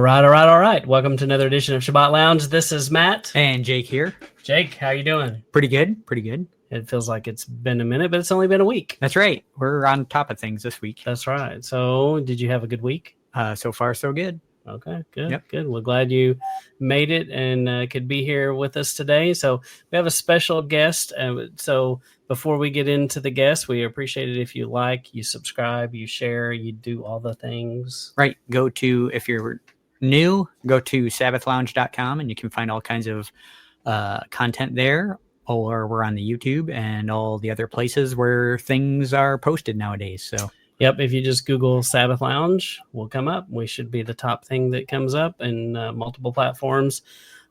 All right. Welcome to another edition of Shabbat Lounge. This is Matt. And Jake here. Jake, how you doing? Pretty good. It feels like it's been a minute, but it's only been a week. That's right. We're on top of things this week. That's right. So did you have a good week? So far, so good. Okay, good. We're glad you made it and could be here with us today. So we have a special guest. So before we get into the guest, we appreciate it if you like, you subscribe, you share, you do all the things. Right. If you're new, go to sabbathlounge.com and you can find all kinds of content there. Or we're on the YouTube and all the other places where things are posted nowadays. So, yep, if you just Google Sabbath Lounge, we'll come up. We should be the top thing that comes up in multiple platforms.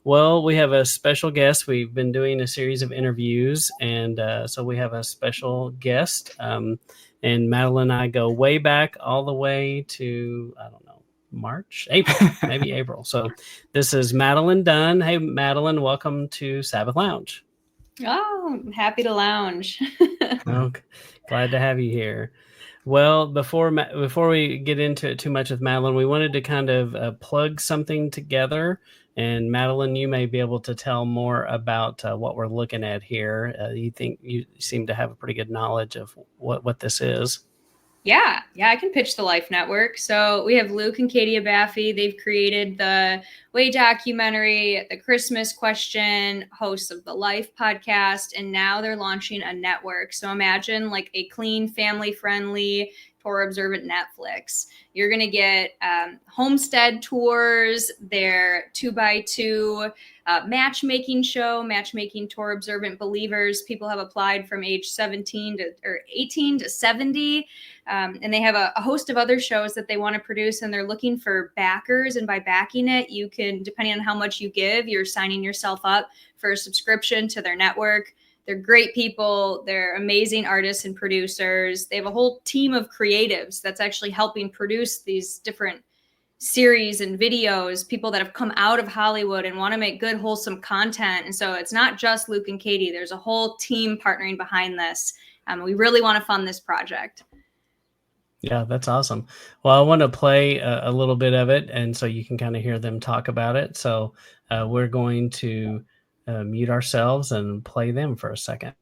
Well, we have a special guest. We've been doing a series of interviews, and so we have a special guest. And Madeline and I go way back, all the way to, I don't know, maybe April. So this is Madeline Dunn. Hey, Madeline, welcome to Sabbath Lounge. Oh, happy to lounge. Okay. Glad to have you here. Well, before we get into it too much with Madeline, we wanted to kind of plug something together. And Madeline, you may be able to tell more about what we're looking at here. You seem to have a pretty good knowledge of what this is. Yeah, I can pitch the Life Network. So we have Luke and Katie Abafi. They've created the Way documentary, the Christmas Question, hosts of the Life podcast, and now they're launching a network. So imagine like a clean, family-friendly Torah-observant Netflix. You're going to get homestead tours, their 2x2 matchmaking show, matchmaking Torah-observant believers. People have applied from age 18 to 70. And they have a host of other shows that they want to produce, and they're looking for backers. And by backing it, you can, depending on how much you give, you're signing yourself up for a subscription to their network. They're great people. They're amazing artists and producers. They have a whole team of creatives that's actually helping produce these different series and videos, people that have come out of Hollywood and want to make good, wholesome content. And so it's not just Luke and Katie. There's a whole team partnering behind this. We really want to fund this project. Yeah, that's awesome. Well, I want to play a little bit of it, and so you can kind of hear them talk about it. So we're going to mute ourselves and play them for a second.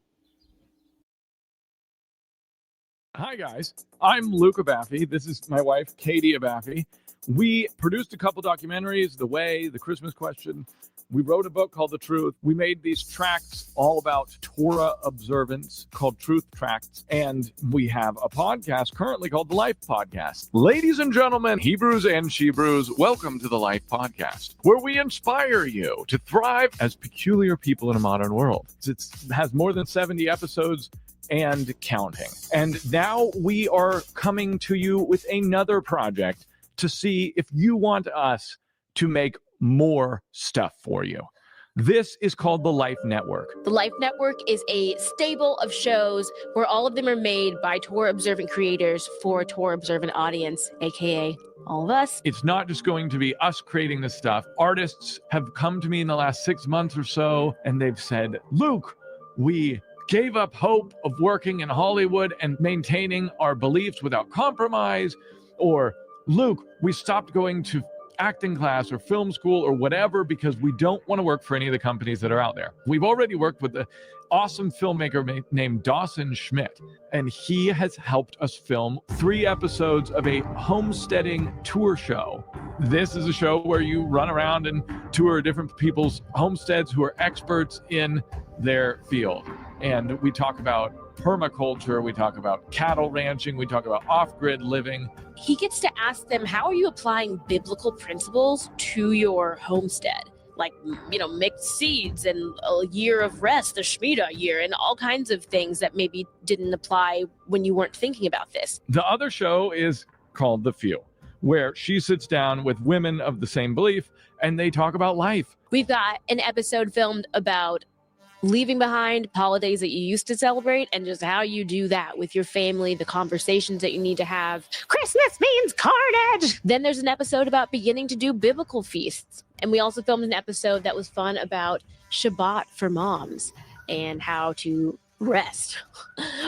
Hi, guys. I'm Luke Abafi. This is my wife, Katie Abafi. We produced a couple documentaries, The Way, The Christmas Question. We wrote a book called The Truth. We made these tracts all about Torah observance called Truth Tracts. And we have a podcast currently called The Life Podcast. Ladies and gentlemen, Hebrews and Shebrews, welcome to The Life Podcast, where we inspire you to thrive as peculiar people in a modern world. It has more than 70 episodes and counting. And now we are coming to you with another project to see if you want us to make more stuff for you. This is called the Life Network. The Life Network is a stable of shows where all of them are made by Torah-observant creators for a Torah-observant audience, aka all of us. It's not just going to be us creating this stuff. Artists have come to me in the last 6 months or so, and they've said, Luke, we gave up hope of working in Hollywood and maintaining our beliefs without compromise. Or, Luke, we stopped going to acting class or film school or whatever because we don't want to work for any of the companies that are out there. We've already worked with an awesome filmmaker named Dawson Schmidt, and he has helped us film 3 episodes of a homesteading tour show. This is a show where you run around and tour different people's homesteads who are experts in their field. And we talk about permaculture, we talk about cattle ranching, we talk about off-grid living. He gets to ask them, how are you applying biblical principles to your homestead? Like, mixed seeds and a year of rest, the Shemitah year, and all kinds of things that maybe didn't apply when you weren't thinking about this. The other show is called The Few, where she sits down with women of the same belief and they talk about life. We've got an episode filmed about leaving behind holidays that you used to celebrate and just how you do that with your family, the conversations that you need to have. Christmas means carnage. Then there's an episode about beginning to do biblical feasts. And we also filmed an episode that was fun about Shabbat for moms and how to rest,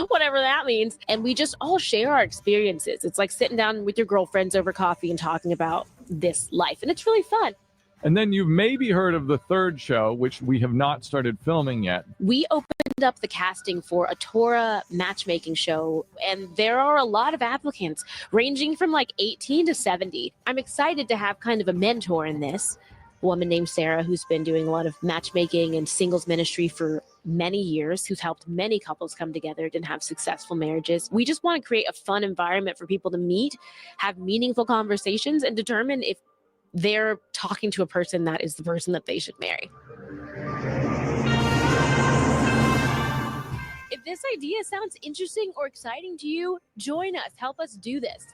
whatever that means. And we just all share our experiences. It's like sitting down with your girlfriends over coffee and talking about this life. And it's really fun. And then you've maybe heard of the third show, which we have not started filming yet. We opened up the casting for a Torah matchmaking show, and there are a lot of applicants ranging from like 18 to 70. I'm excited to have kind of a mentor in this, a woman named Sarah, who's been doing a lot of matchmaking and singles ministry for many years, who's helped many couples come together and have successful marriages. We just want to create a fun environment for people to meet, have meaningful conversations, and determine if they're talking to a person that is the person that they should marry. If this idea sounds interesting or exciting to you, join us. Help us do this.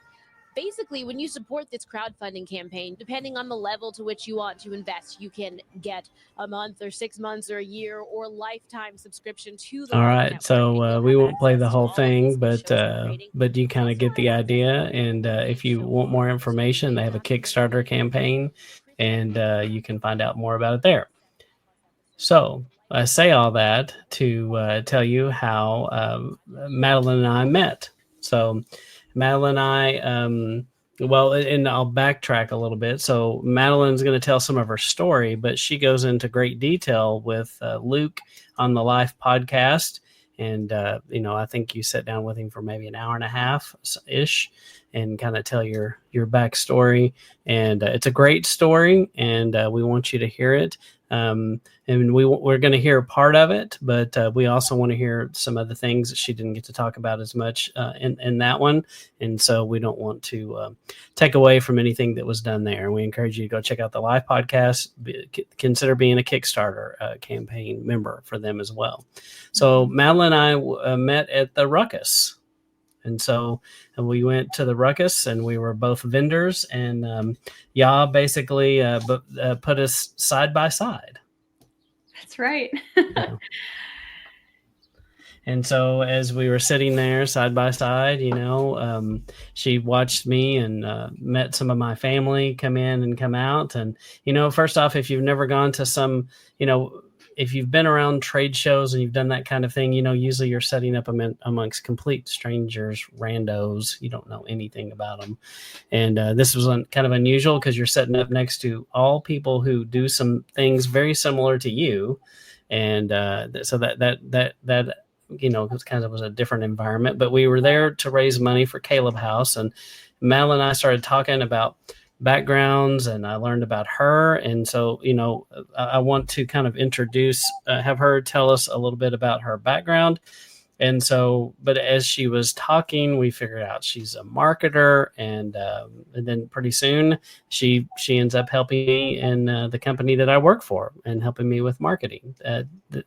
Basically, when you support this crowdfunding campaign, depending on the level to which you want to invest, you can get a month or 6 months or a year or lifetime subscription to the All Life right, Network. so we won't play the whole Access to all of thing, these but shows we're creating. you kind of get the idea. And if you want more information, they have a Kickstarter campaign, and you can find out more about it there. So I say all that to tell you how Madeline and I met. So Madeline and I, well, and I'll backtrack a little bit. So Madeline's going to tell some of her story, but she goes into great detail with Luke on the Life podcast. And, I think you sat down with him for maybe an hour and a half ish and kind of tell your backstory. And it's a great story, and we want you to hear it. And we're going to hear part of it, but we also want to hear some of the things that she didn't get to talk about as much in that one. And so we don't want to take away from anything that was done there. We encourage you to go check out the Live podcast. Consider being a Kickstarter campaign member for them as well. So Madeline and I met at the Ruckus. And so we went to the Ruckus, and we were both vendors, and Yah basically put us side by side. That's right. Yeah. And so as we were sitting there side by side, she watched me and met some of my family come in and come out. And, first off, if you've never gone to some, if you've been around trade shows and you've done that kind of thing, usually you're setting up amongst complete strangers, randos. You don't know anything about them. And this was kind of unusual because you're setting up next to all people who do some things very similar to you. And so that it kind of was a different environment. But we were there to raise money for Caleb House. And Madeline and I started talking about backgrounds, and I learned about her. And so, I want to kind of have her tell us a little bit about her background. And so, but as she was talking, we figured out she's a marketer, and then pretty soon she ends up helping me in the company that I work for and helping me with marketing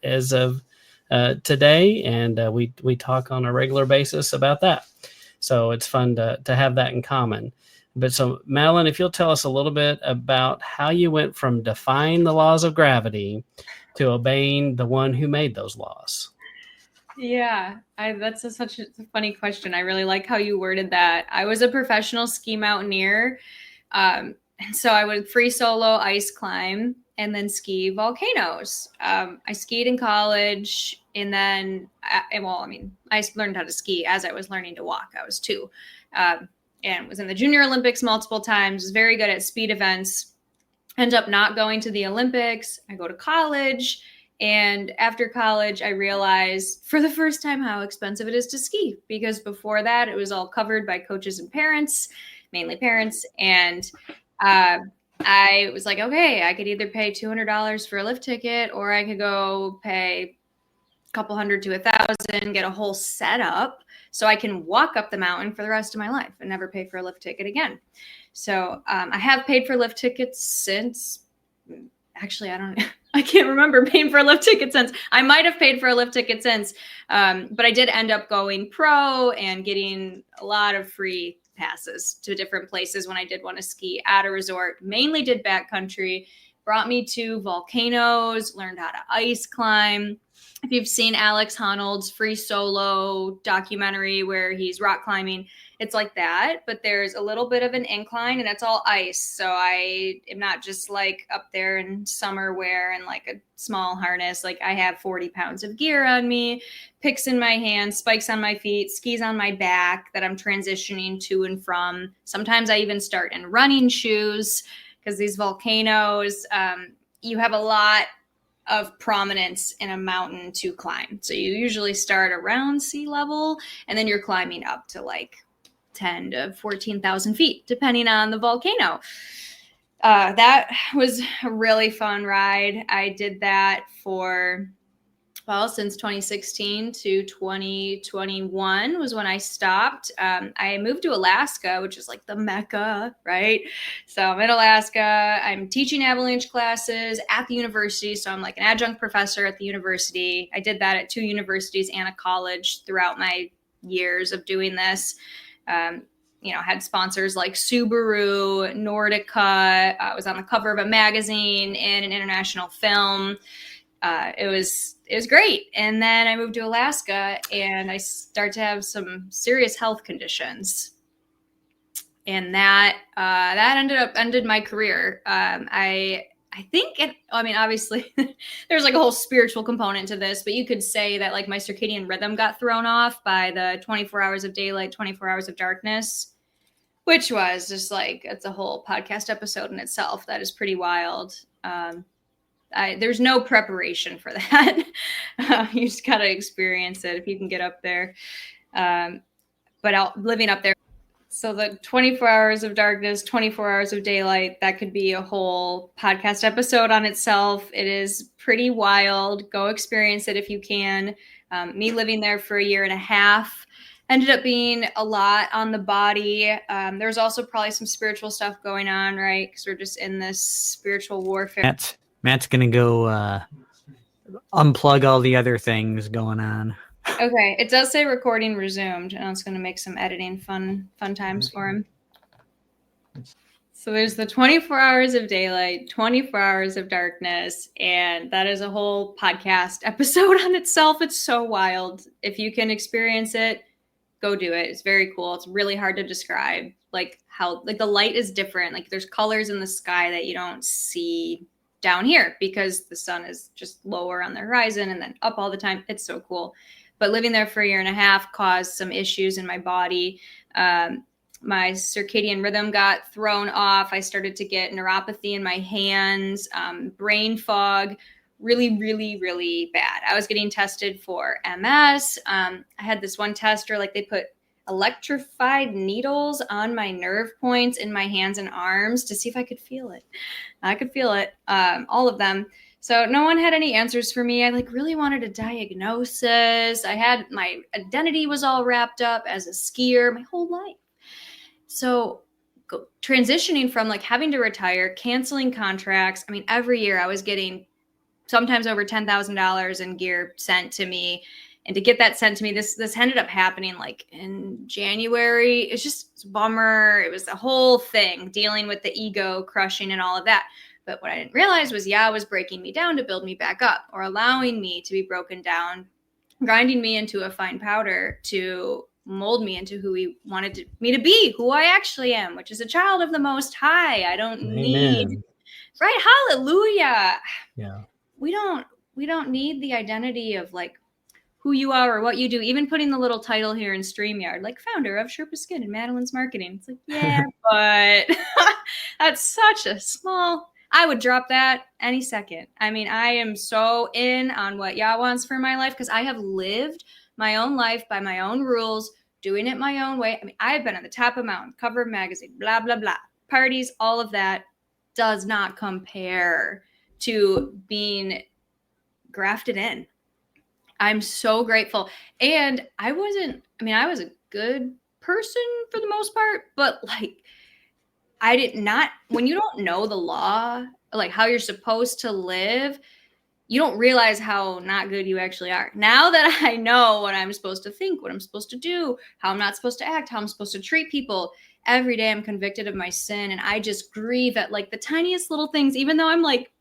as of today. And we talk on a regular basis about that. So it's fun to have that in common. But so, Madeline, if you'll tell us a little bit about how you went from defying the laws of gravity to obeying the one who made those laws. Yeah, that's such a funny question. I really like how you worded that. I was a professional ski mountaineer. And so I would free solo ice climb and then ski volcanoes. I skied in college, and then, I learned how to ski as I was learning to walk. I was 2. And was in the Junior Olympics multiple times, was very good at speed events, end up not going to the Olympics. I go to college, and after college, I realized for the first time how expensive it is to ski, because before that, it was all covered by coaches and parents, mainly parents. And I was like, okay, I could either pay $200 for a lift ticket, or I could go pay a couple $100 to $1,000, get a whole setup, so I can walk up the mountain for the rest of my life and never pay for a lift ticket again. So I have paid for lift tickets since. Actually, I can't remember paying for a lift ticket since. I might have paid for a lift ticket since, but I did end up going pro and getting a lot of free passes to different places when I did want to ski at a resort. Mainly did backcountry, brought me to volcanoes, learned how to ice climb. If you've seen Alex Honnold's free solo documentary where he's rock climbing, It's like that, but there's a little bit of an incline and it's all ice. So I am not just like up there in summer wear and like a small harness. Like I have 40 pounds of gear on me, picks in my hands, spikes on my feet, skis on my back that I'm transitioning to and from. Sometimes I even start in running shoes because these volcanoes, you have a lot of prominence in a mountain to climb. So you usually start around sea level and then you're climbing up to like 10 to 14,000 feet, depending on the volcano. That was a really fun ride. I did that for, since 2016 to 2021 was when I stopped. I moved to Alaska, which is like the Mecca, right? So I'm in Alaska. I'm teaching avalanche classes at the university. So I'm like an adjunct professor at the university. I did that at 2 universities and a college throughout my years of doing this. Had sponsors like Subaru, Nordica. I was on the cover of a magazine in an international film. It was great. And then I moved to Alaska and I started to have some serious health conditions. And that ended my career. I think obviously there's like a whole spiritual component to this, but you could say that like my circadian rhythm got thrown off by the 24 hours of daylight, 24 hours of darkness, which was just like, it's a whole podcast episode in itself. That is pretty wild. There's no preparation for that. You just got to experience it if you can get up there. But living up there. So the 24 hours of darkness, 24 hours of daylight, that could be a whole podcast episode on itself. It is pretty wild. Go experience it if you can. Me living there for 1.5 years ended up being a lot on the body. There's also probably some spiritual stuff going on, right? Because we're just in this spiritual warfare. Matt's going to go unplug all the other things going on. Okay, it does say recording resumed, and it's going to make some editing fun times for him. So there's the 24 hours of daylight, 24 hours of darkness, and that is a whole podcast episode on itself. It's so wild. If you can experience it, go do it. It's very cool. It's really hard to describe, like how like the light is different. Like there's colors in the sky that you don't see down here because the sun is just lower on the horizon and then up all the time. It's so cool. But living there for 1.5 years caused some issues in my body. My circadian rhythm got thrown off. I started to get neuropathy in my hands, brain fog, really, really, really bad. I was getting tested for MS. I had this one tester, like they put electrified needles on my nerve points in my hands and arms to see if I could feel it. I could feel it, all of them. So no one had any answers for me. I like really wanted a diagnosis. My identity was all wrapped up as a skier my whole life. So transitioning from like having to retire, canceling contracts. I mean, every year I was getting sometimes over $10,000 in gear sent to me. And to get that sent to me, this ended up happening like in January. It's just a bummer. It was the whole thing, dealing with the ego crushing and all of that. But what I didn't realize was Yah was breaking me down to build me back up, or allowing me to be broken down, grinding me into a fine powder to mold me into who he wanted me to be, who I actually am, which is a child of the Most High. I don't need, right? Hallelujah. Yeah. We don't need the identity of like who you are or what you do. Even putting the little title here in StreamYard, like founder of Sherpa Skin and Madeline's marketing. It's like, yeah, but that's such a small. I would drop that any second. I mean, I am so in on what Yah wants for my life because I have lived my own life by my own rules, doing it my own way. I mean, I've been on the top of mountain, cover of magazine, blah, blah, blah. Parties, all of that does not compare to being grafted in. I'm so grateful. And I was a good person for the most part, but like, when you don't know the law, like how you're supposed to live, you don't realize how not good you actually are. Now that I know what I'm supposed to think, what I'm supposed to do, how I'm not supposed to act, how I'm supposed to treat people, every day I'm convicted of my sin. And I just grieve at like the tiniest little things, even though I'm like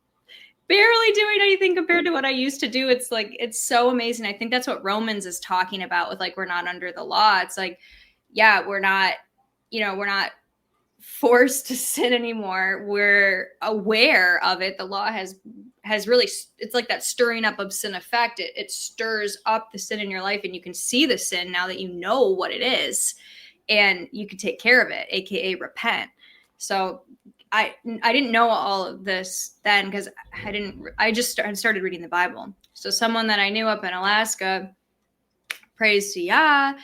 barely doing anything compared to what I used to do. It's like, it's so amazing. I think that's what Romans is talking about with like, we're not under the law. It's like, we're not forced to sin anymore. We're aware of it. The law has really, it's like that stirring up of sin effect. It stirs up the sin in your life, and you can see the sin now that you know what it is, and you can take care of it, aka repent. So I didn't know all of this then, because I just started reading the Bible. So someone that I knew up in Alaska, praise to Yah,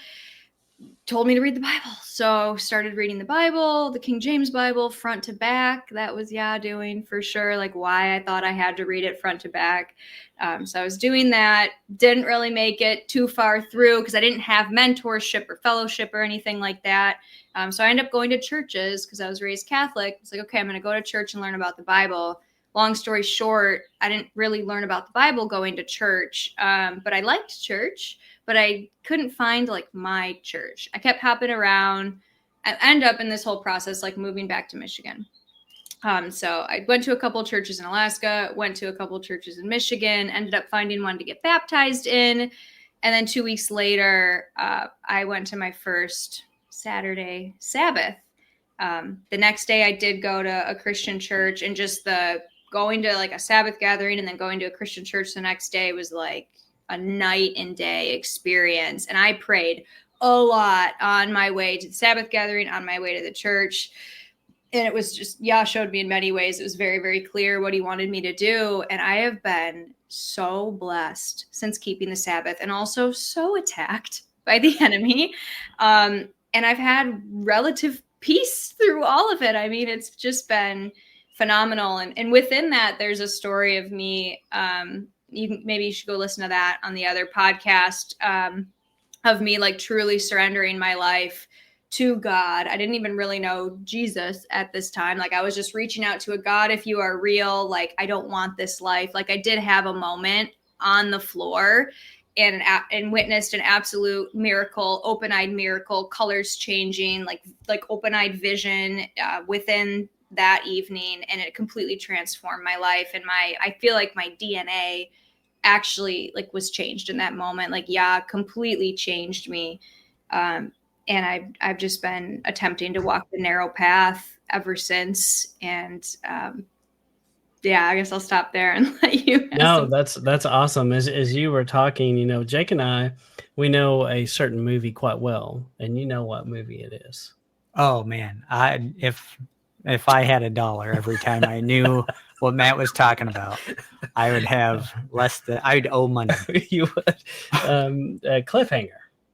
told me to read the Bible. So started reading the Bible, the King James Bible, front to back. That was Yah doing for sure, like why I thought I had to read it front to back. So I was doing that, didn't really make it too far through because I didn't have mentorship or fellowship or anything like that. So I ended up going to churches because I was raised Catholic. It's like, okay, I'm going to go to church and learn about the Bible. Long story short, I didn't really learn about the Bible going to church, but I liked church, but I couldn't find like my church. I kept hopping around. I ended up in this whole process, like moving back to Michigan. So I went to a couple of churches in Alaska, went to a couple of churches in Michigan, ended up finding one to get baptized in. And then 2 weeks later, I went to my first Saturday Sabbath. The next day I did go to a Christian church, and just the going to like a Sabbath gathering and then going to a Christian church the next day was like a night and day experience. And I prayed a lot on my way to the Sabbath gathering, on my way to the church. And it was just, Yah showed me in many ways. It was very, very clear what he wanted me to do. And I have been so blessed since keeping the Sabbath, and also so attacked by the enemy. And I've had relative peace through all of it. I mean, it's just been phenomenal. And within that, there's a story of me. Maybe you should go listen to that on the other podcast, of me like truly surrendering my life to God. I didn't even really know Jesus at this time. Like I was just reaching out to a God, if you are real, like I don't want this life. Like I did have a moment on the floor and witnessed an absolute miracle, open-eyed miracle, colors changing, like open-eyed vision within that evening. And it completely transformed my life. And I feel like my DNA actually like was changed in that moment. Like, Yah completely changed me. And I've just been attempting to walk the narrow path ever since. And yeah, I guess I'll stop there and let you. No, that's awesome. As you were talking, you know, Jake and I, we know a certain movie quite well, and you know what movie it is. Oh man, if I had $1 every time I knew what Matt was talking about, I would have less than I'd owe money. You would. Cliffhanger.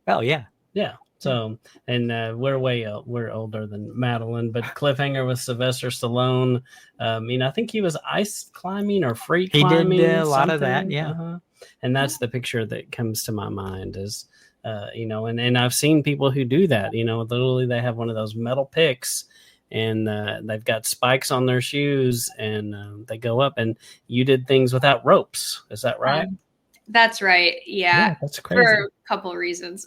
Oh yeah. Yeah. So, and we're older than Madeline, but Cliffhanger with Sylvester Stallone. I think he was ice climbing or free climbing. He did a lot of that, yeah. And that's the picture that comes to my mind is, and I've seen people who do that. You know, literally they have one of those metal picks, and they've got spikes on their shoes, and they go up. And you did things without ropes. Is that right? That's right. Yeah, that's crazy. For a couple of reasons.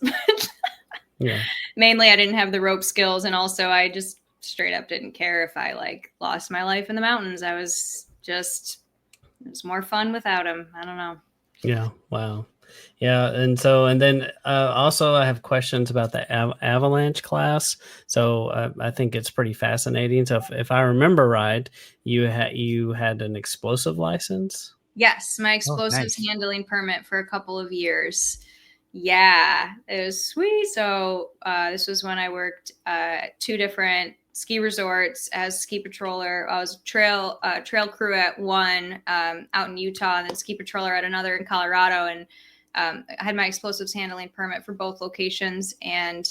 Yeah. Mainly I didn't have the rope skills, and also I just straight up didn't care if I like lost my life in the mountains. It was more fun without him. I don't know. Yeah. Wow. Yeah. And then also I have questions about the avalanche class. So I think it's pretty fascinating. So if I remember right, you had an explosive license? Yes. My explosives handling permit for a couple of years. Yeah, it was sweet. So this was when I worked 2 different ski resorts as ski patroller. I was trail crew at one out in Utah, and then ski patroller at another in Colorado. And I had my explosives handling permit for both locations. And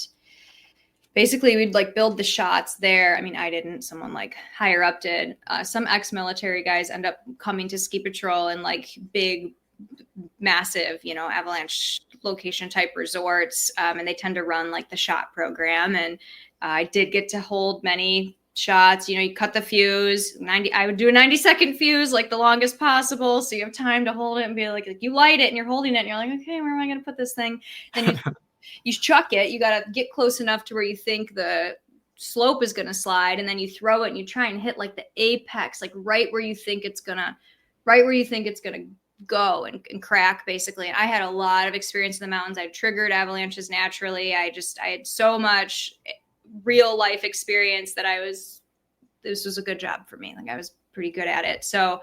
basically we'd like build the shots there. I mean, I didn't, someone like higher up did. Some ex-military guys end up coming to ski patrol in like big, massive, avalanche location type resorts. And they tend to run like the shot program. And I did get to hold many shots. You cut the fuse, I would do a 90-second fuse, like the longest possible. So you have time to hold it and be like you light it and you're holding it and you're like, okay, where am I going to put this thing? Then you chuck it. You got to get close enough to where you think the slope is going to slide. And then you throw it and you try and hit like the apex, like right where you think it's going to go and crack basically. And I had a lot of experience in the mountains. I triggered avalanches naturally. I had so much real life experience that this was a good job for me. Like I was pretty good at it. So,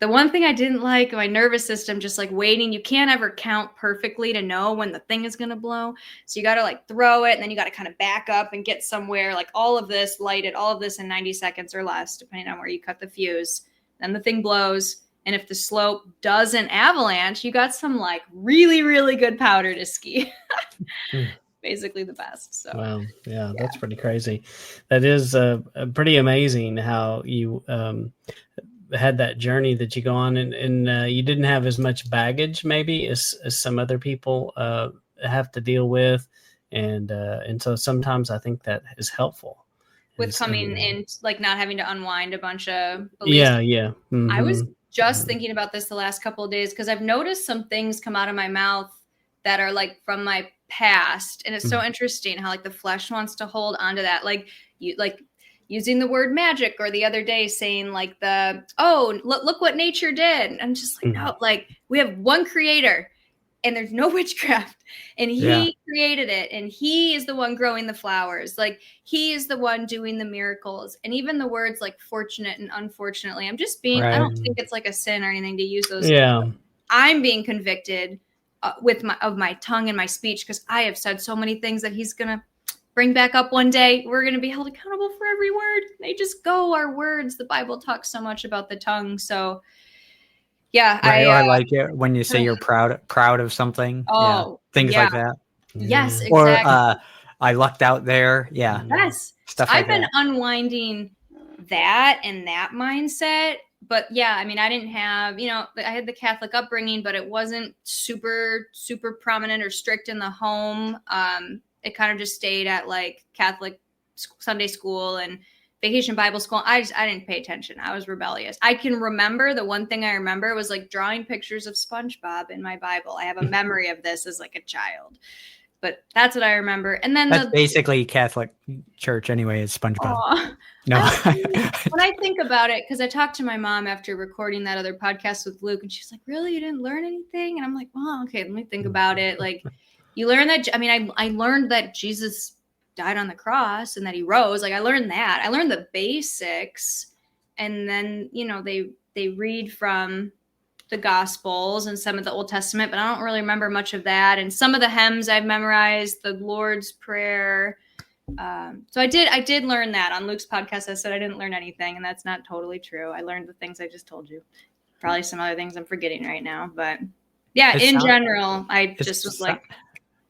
the one thing I didn't like, my nervous system, just like waiting, you can't ever count perfectly to know when the thing is going to blow. So you got to like throw it and then you got to kind of back up and get somewhere, like all of this, light it, all of this in 90 seconds or less, depending on where you cut the fuse. Then the thing blows. And if the slope doesn't avalanche, you got some like really, really good powder to ski. Basically the best. So wow. Yeah, that's pretty crazy. That is pretty amazing how you had that journey that you go on, and you didn't have as much baggage maybe as some other people have to deal with, and so sometimes I think that is helpful with coming in, like not having to unwind a bunch of beliefs. Yeah. Mm-hmm. I was just thinking about this the last couple of days because I've noticed some things come out of my mouth that are like from my past, and it's so interesting how like the flesh wants to hold onto that, like you like using the word magic, or the other day saying like look what nature did. I'm just like, no, like we have one creator and there's no witchcraft, and he created it, and he is the one growing the flowers. Like he is the one doing the miracles. And even the words like fortunate and unfortunately, I'm just being, I don't think it's like a sin or anything to use those. Yeah. I'm being convicted of my tongue and my speech, because I have said so many things that he's going to bring back up one day. We're going to be held accountable for every word. They just go, our words. The Bible talks so much about the tongue. So yeah, I like it when you say you're proud of something. Things like that. Yes, exactly. Or I lucked out there. Yeah. Yes. Stuff I've like been unwinding that and that mindset. But yeah, I mean, I didn't have, I had the Catholic upbringing, but it wasn't super, super prominent or strict in the home. It kind of just stayed at like Catholic Sunday school and vacation Bible school. I didn't pay attention. I was rebellious. I can remember, the one thing I remember was like drawing pictures of SpongeBob in my Bible. I have a memory of this as like a child, but that's what I remember. And then that's basically Catholic Church anyway, is SpongeBob. No. When I think about it, because I talked to my mom after recording that other podcast with Luke, and she's like, really, you didn't learn anything? And I'm like, well, okay, let me think about it. Like, you learn that, I mean, I learned that Jesus died on the cross and that he rose. Like I learned that. I learned the basics. And then, they read from the Gospels and some of the Old Testament, but I don't really remember much of that. And some of the hymns I've memorized, the Lord's Prayer. So I did learn that on Luke's podcast. I said I didn't learn anything, and that's not totally true. I learned the things I just told you. Probably some other things I'm forgetting right now, but yeah, in general, I just was like,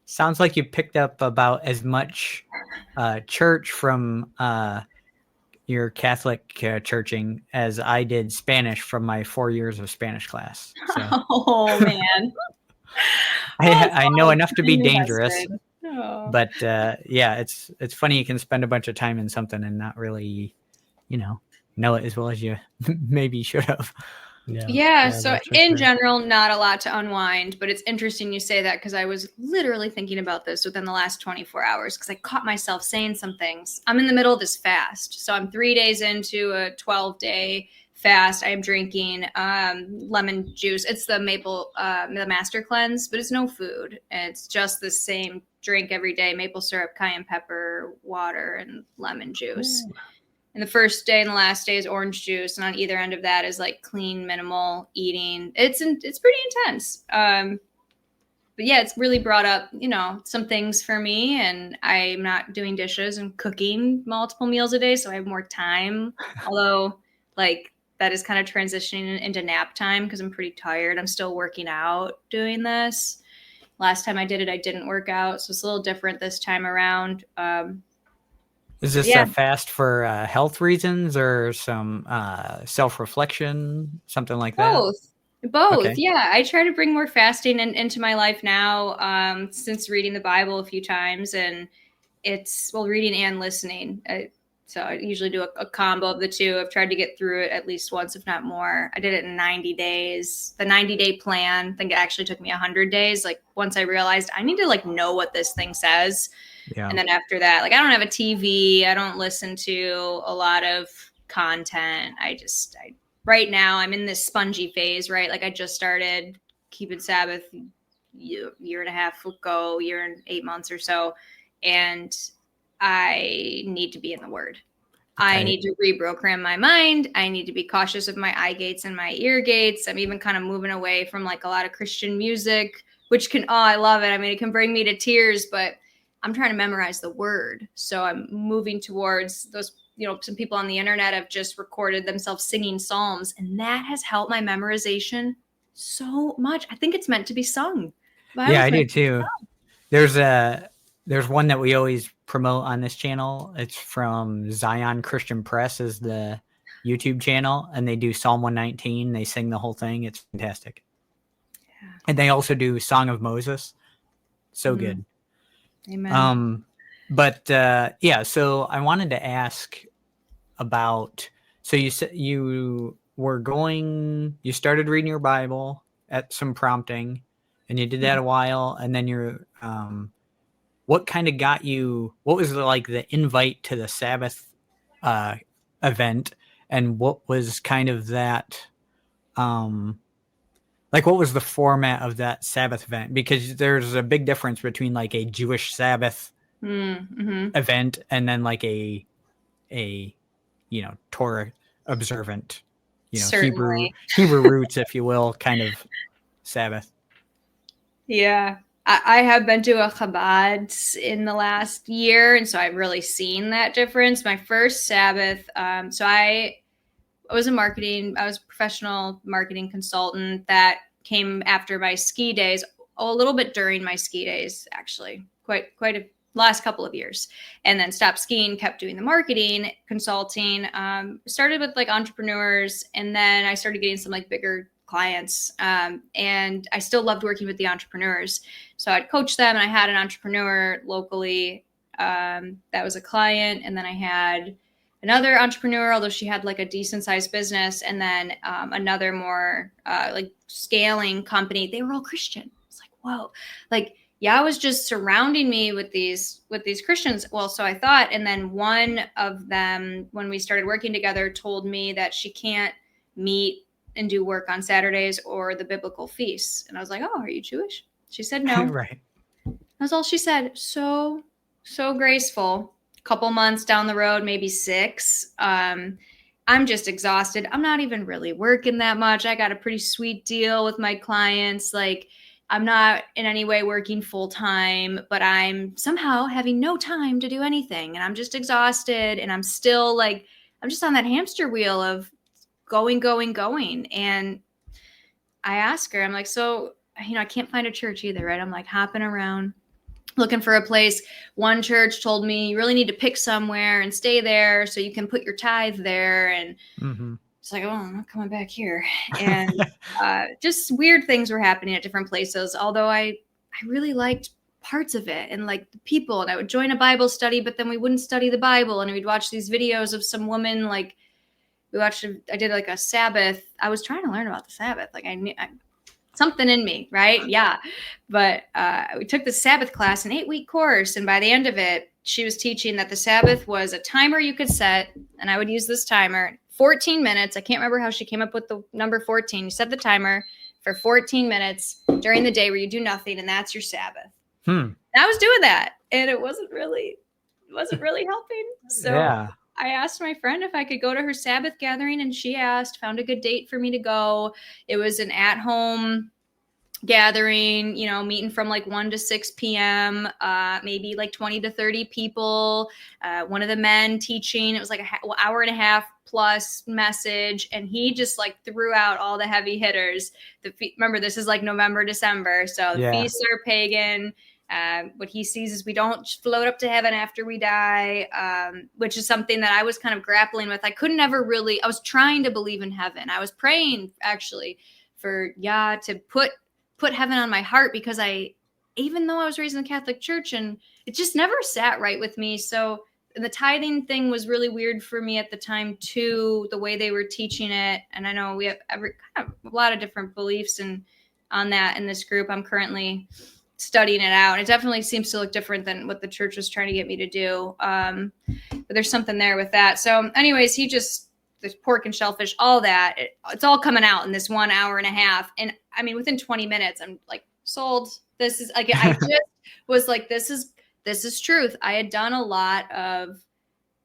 sounds like you picked up about as much church from your Catholic churching as I did Spanish from my 4 years of Spanish class. So. Oh, man. I know enough to be dangerous. But it's funny you can spend a bunch of time in something and not really, know it as well as you maybe should have. Yeah, so in general, not a lot to unwind, but it's interesting you say that, because I was literally thinking about this within the last 24 hours, because I caught myself saying some things. I'm in the middle of this fast. So I'm 3 days into a 12-day fast. I am drinking lemon juice. It's the maple, the master cleanse, but it's no food. And it's just the same drink every day: maple syrup, cayenne pepper, water, and lemon juice. Ooh. And the first day and the last day is orange juice. And on either end of that is like clean, minimal eating. It's pretty intense. But yeah, it's really brought up, some things for me. And I'm not doing dishes and cooking multiple meals a day, so I have more time. Although, like, that is kind of transitioning into nap time because I'm pretty tired. I'm still working out doing this. Last time I did it, I didn't work out. So it's a little different this time around. Is this a fast for health reasons or some self-reflection, something like that? Both. Okay. Yeah. I try to bring more fasting into my life now, since reading the Bible a few times, and it's reading and listening. So I usually do a combo of the two. I've tried to get through it at least once, if not more. I did it in 90 days. The 90-day plan, I think it actually took me 100 days. Like once I realized I need to know what this thing says. Yeah. And then after that, I don't have a TV. I don't listen to a lot of content. I right now I'm in this spongy phase, right? Like I just started keeping Sabbath year and a half ago, year and 8 months or so. And I need to be in the Word. I need to reprogram my mind. I need to be cautious of my eye gates and my ear gates. I'm even kind of moving away from like a lot of Christian music, which can, I love it. I mean, it can bring me to tears, but I'm trying to memorize the Word. So I'm moving towards those, some people on the internet have just recorded themselves singing Psalms, and that has helped my memorization so much. I think it's meant to be sung. Yeah, I do too. There's one that we always promote on this channel. It's from Zion Christian Press is the YouTube channel, and they do Psalm 119. They sing the whole thing. It's fantastic. Yeah. And they also do Song of Moses. So good. Amen. So I wanted to ask about, so you said you started reading your Bible at some prompting, and you did that a while, and then you're, what kind of got you, what was like the invite to the Sabbath event, and what was kind of that, like what was the format of that Sabbath event? Because there's a big difference between like a Jewish Sabbath event and then like a Torah-observant, Hebrew roots, if you will, kind of Sabbath. Yeah. I have been to a Chabad in the last year, and so I've really seen that difference. My first Sabbath, so I was a professional marketing consultant that came after my ski days, a little bit during my ski days, actually, quite a last couple of years, and then stopped skiing, kept doing the marketing, consulting, started with like entrepreneurs, and then I started getting some like bigger clients. And I still loved working with the entrepreneurs. So I'd coach them, and I had an entrepreneur locally that was a client. And then I had another entrepreneur, although she had like a decent sized business. And then another more like scaling company. They were all Christian. It's like, whoa, like Yah was just surrounding me with these Christians. Well, so I thought, and then one of them, when we started working together, told me that she can't meet and do work on Saturdays or the biblical feasts. And I was like, oh, are you Jewish? She said no. Right. That's all she said. So graceful. A couple months down the road, maybe 6. I'm just exhausted. I'm not even really working that much. I got a pretty sweet deal with my clients. Like, I'm not in any way working full time, but I'm somehow having no time to do anything. And I'm just exhausted. And I'm still like, I'm just on that hamster wheel of going. And I ask her, I'm like, so, I can't find a church either, right? I'm like hopping around looking for a place. One church told me you really need to pick somewhere and stay there so you can put your tithe there. And it's like, oh, I'm not coming back here. And just weird things were happening at different places. Although I really liked parts of it and like the people, and I would join a Bible study, but then we wouldn't study the Bible, and we'd watch these videos of some woman, like I did like a Sabbath. I was trying to learn about the Sabbath. Like I knew something in me, right? Yeah. But we took the Sabbath class, an 8-week course. And by the end of it, she was teaching that the Sabbath was a timer you could set. And I would use this timer, 14 minutes. I can't remember how she came up with the number 14. You set the timer for 14 minutes during the day where you do nothing. And that's your Sabbath. And I was doing that, and it wasn't really helping. So yeah. I asked my friend if I could go to her Sabbath gathering, and she found a good date for me to go. It was an at-home gathering, meeting from like 1 to 6 p.m., maybe like 20 to 30 people. One of the men teaching, it was like an hour and a half plus message, and he just like threw out all the heavy hitters. Remember, this is like November, December, so the feasts are pagan. What he sees is we don't float up to heaven after we die, which is something that I was kind of grappling with. I was trying to believe in heaven. I was praying actually for Yah to put heaven on my heart, because even though I was raised in the Catholic Church, and it just never sat right with me. So the tithing thing was really weird for me at the time too, the way they were teaching it. And I know we have kind of a lot of different beliefs on that in this group. I'm currently studying it out. It definitely seems to look different than what the church was trying to get me to do. But there's something there with that. So anyways, he just there's pork and shellfish, all that. It's all coming out in this 1 hour and a half. And I mean, within 20 minutes, I'm like, sold. This is like, I just was like, this is truth. I had done a lot of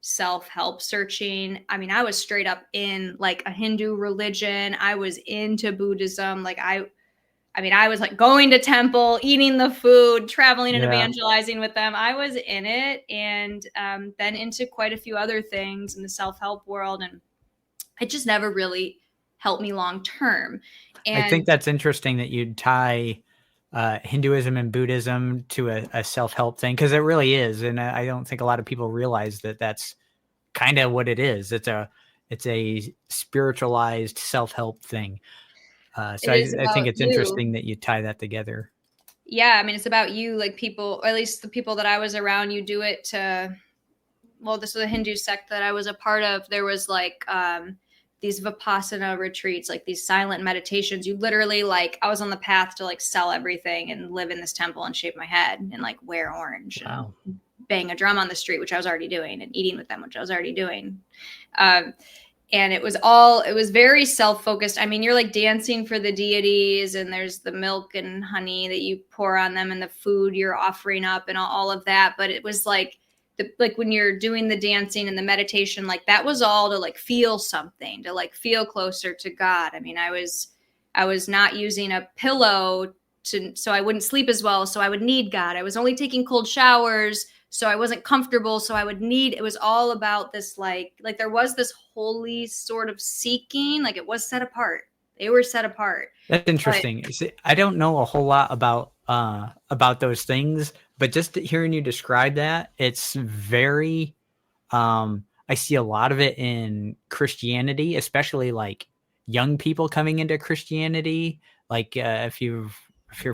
self-help searching. I mean, I was straight up in like a Hindu religion. I was into Buddhism. Like I was like going to temple, eating the food, traveling and evangelizing with them. I was in it, and then into quite a few other things in the self-help world. And it just never really helped me long term. And I think that's interesting that you'd tie Hinduism and Buddhism to a self-help thing, because it really is. And I don't think a lot of people realize that that's kind of what it is. It's a spiritualized self-help thing. So I think it's interesting that you tie that together. Yeah. I mean, it's about you, like people, or at least the people that I was around, you do it to, well, this was a Hindu sect that I was a part of. There was like these Vipassana retreats, like these silent meditations. You literally like, I was on the path to like sell everything and live in this temple and shave my head and like wear orange. Wow. And bang a drum on the street, which I was already doing, and eating with them, which I was already doing. And it was very self-focused. I mean, you're like dancing for the deities, and there's the milk and honey that you pour on them and the food you're offering up and all of that. But it was like, like when you're doing the dancing and the meditation, like that was all to like feel something, to like feel closer to God. I mean, I was not using a pillow so I wouldn't sleep as well. So I would need God. I was only taking cold showers, so I wasn't comfortable. So it was all about this, like there was this holy sort of seeking, like it was set apart. They were set apart. That's interesting. See, I don't know a whole lot about those things, but just hearing you describe that, it's very, I see a lot of it in Christianity, especially like young people coming into Christianity. Like if you're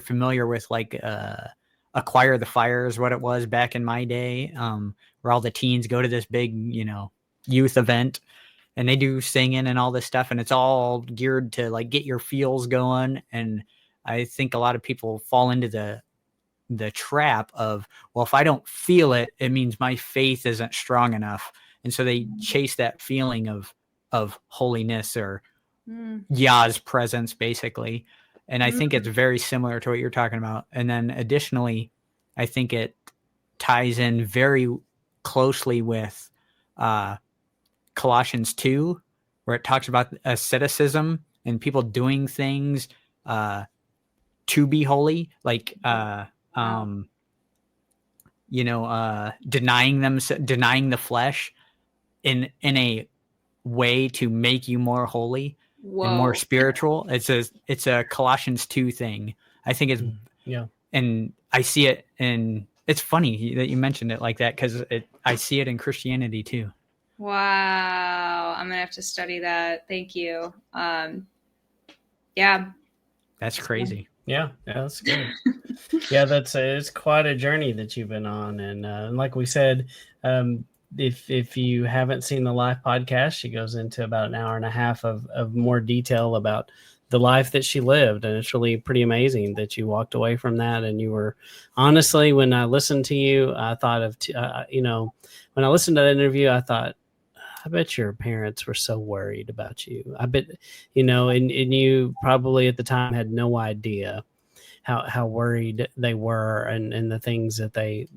familiar with like Acquire the Fire is what it was back in my day, where all the teens go to this big, youth event, and they do singing and all this stuff, and it's all geared to like get your feels going. And I think a lot of people fall into the trap of, well, if I don't feel it, it means my faith isn't strong enough. And so they chase that feeling of holiness or Yah's presence, basically. And I think it's very similar to what you're talking about. And then additionally, I think it ties in very closely with Colossians 2, where it talks about asceticism and people doing things to be holy, like denying the flesh in a way to make you more holy. Whoa. And more spiritual. It's a Colossians 2 thing. I think it's and I see it, and it's funny that you mentioned it like that, because I see it in Christianity too. Wow, I'm gonna have to study that. Thank you. Yeah, that's crazy. Yeah, that's good. Yeah, it's quite a journey that you've been on, and like we said, if you haven't seen the live podcast, she goes into about an hour and a half of more detail about the life that she lived. And it's really pretty amazing that you walked away from that. And you were, honestly, when I listened to you, I thought of, when I listened to that interview, I thought, I bet your parents were so worried about you. I bet, and you probably at the time had no idea how worried they were, and the things that they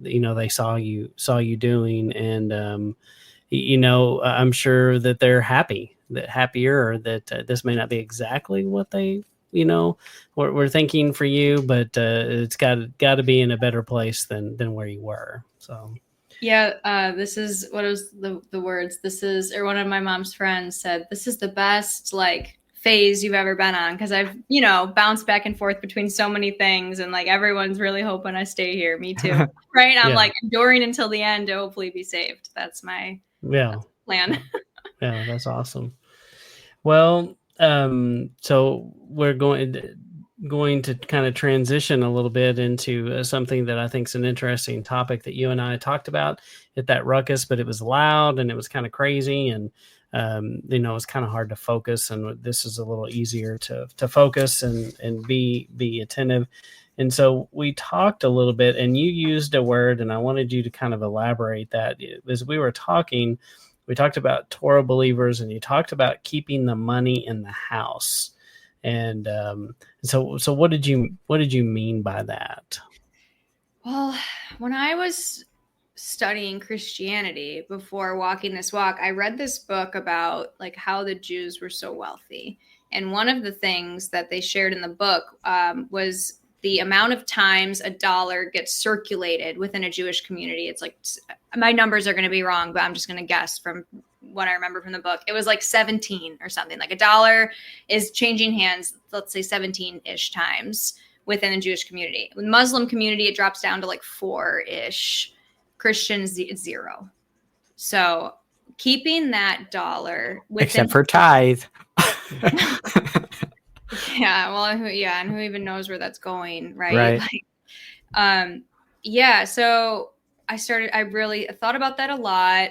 saw you doing. And, I'm sure that they're happier that this may not be exactly what they, we're thinking for you, but it's got to be in a better place than where you were. So. Yeah, this is, what was the words? Or one of my mom's friends said, this is the best like phase you've ever been on, because I've bounced back and forth between so many things, and like everyone's really hoping I stay here. Me too, right? I'm like enduring until the end to hopefully be saved. That's my plan. Yeah, that's awesome. Well, so we're going to kind of transition a little bit into something that I think is an interesting topic that you and I talked about at that ruckus, but it was loud and it was kind of crazy, and it's kind of hard to focus, and this is a little easier to focus and be attentive. And so we talked a little bit, and you used a word, and I wanted you to kind of elaborate that. As we were talking, we talked about Torah believers, and you talked about keeping the money in the house. And so what did you mean by that? Well, when I was studying Christianity before walking this walk, I read this book about like how the Jews were so wealthy. And one of the things that they shared in the book was the amount of times a dollar gets circulated within a Jewish community. It's like, my numbers are going to be wrong, but I'm just going to guess from what I remember from the book. It was like 17 or something. Like a dollar is changing hands, let's say 17-ish times within the Jewish community. With Muslim community, it drops down to like 4-ish. Christians, it's 0. So keeping that dollar within, except for tithe. yeah, well, and who even knows where that's going, right? Right. Like, so I really thought about that a lot.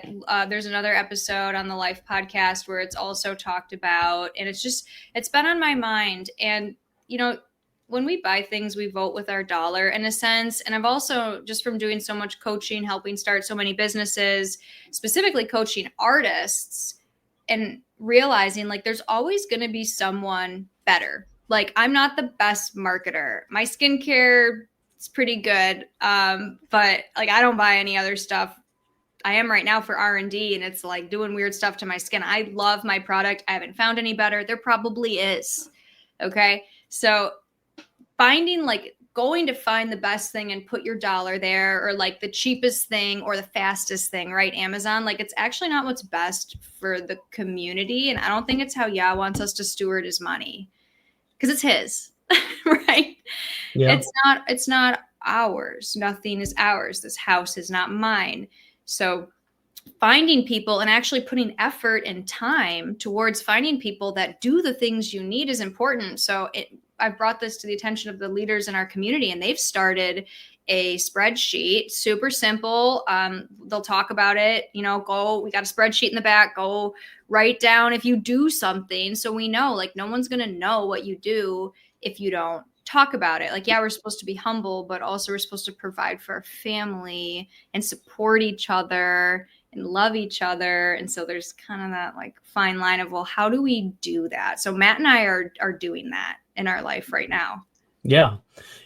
There's another episode on the Life podcast where it's also talked about, and it's been on my mind. And, when we buy things, we vote with our dollar in a sense. And I've also, just from doing so much coaching, helping start so many businesses, specifically coaching artists, and realizing like there's always going to be someone better. Like, I'm not the best marketer. My skincare is pretty good. But like, I don't buy any other stuff. I am right now for R&D, and it's like doing weird stuff to my skin. I love my product. I haven't found any better. There probably is. Okay. So going to find the best thing and put your dollar there, or like the cheapest thing or the fastest thing, right? Amazon, like it's actually not what's best for the community. And I don't think it's how Yah wants us to steward his money, because it's his, right? Yeah. It's not ours. Nothing is ours. This house is not mine. So finding people and actually putting effort and time towards finding people that do the things you need is important. So I've brought this to the attention of the leaders in our community, and they've started a spreadsheet, super simple. They'll talk about it, we got a spreadsheet in the back, go write down if you do something. So we know, like, no one's going to know what you do if you don't talk about it. Like, yeah, we're supposed to be humble, but also we're supposed to provide for our family and support each other and love each other. And so there's kind of that like fine line of, well, how do we do that? So Matt and I are doing that in our life right now. Yeah.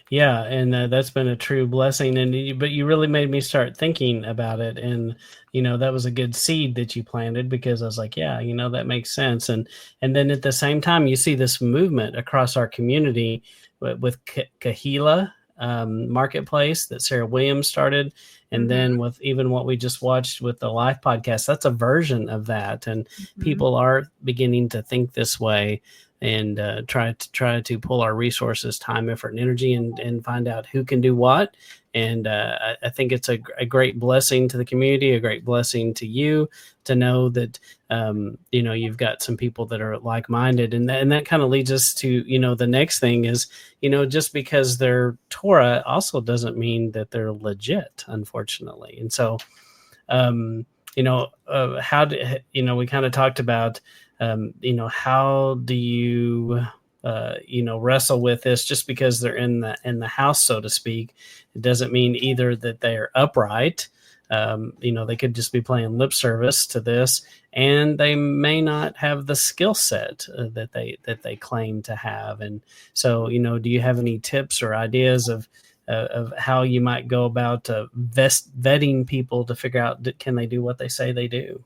And that's been a true blessing. But you really made me start thinking about it. And, that was a good seed that you planted, because I was like, yeah, that makes sense. And then at the same time, you see this movement across our community with Kahila Marketplace that Sarah Williams started. And then with even what we just watched with the Life podcast, that's a version of that. And people are beginning to think this way, and try to pull our resources, time, effort, and energy, and find out who can do what. And I think it's a great blessing to the community, a great blessing to you to know that, you've got some people that are like-minded. And that kind of leads us to, the next thing is, just because they're Torah also doesn't mean that they're legit, unfortunately. And so, how do, we kind of talked about, how do you, wrestle with this? Just because they're in the house, so to speak, it doesn't mean either that they are upright. They could just be playing lip service to this, and they may not have the skill set that they claim to have. And so, do you have any tips or ideas of how you might go about vetting people to figure out, can they do what they say they do?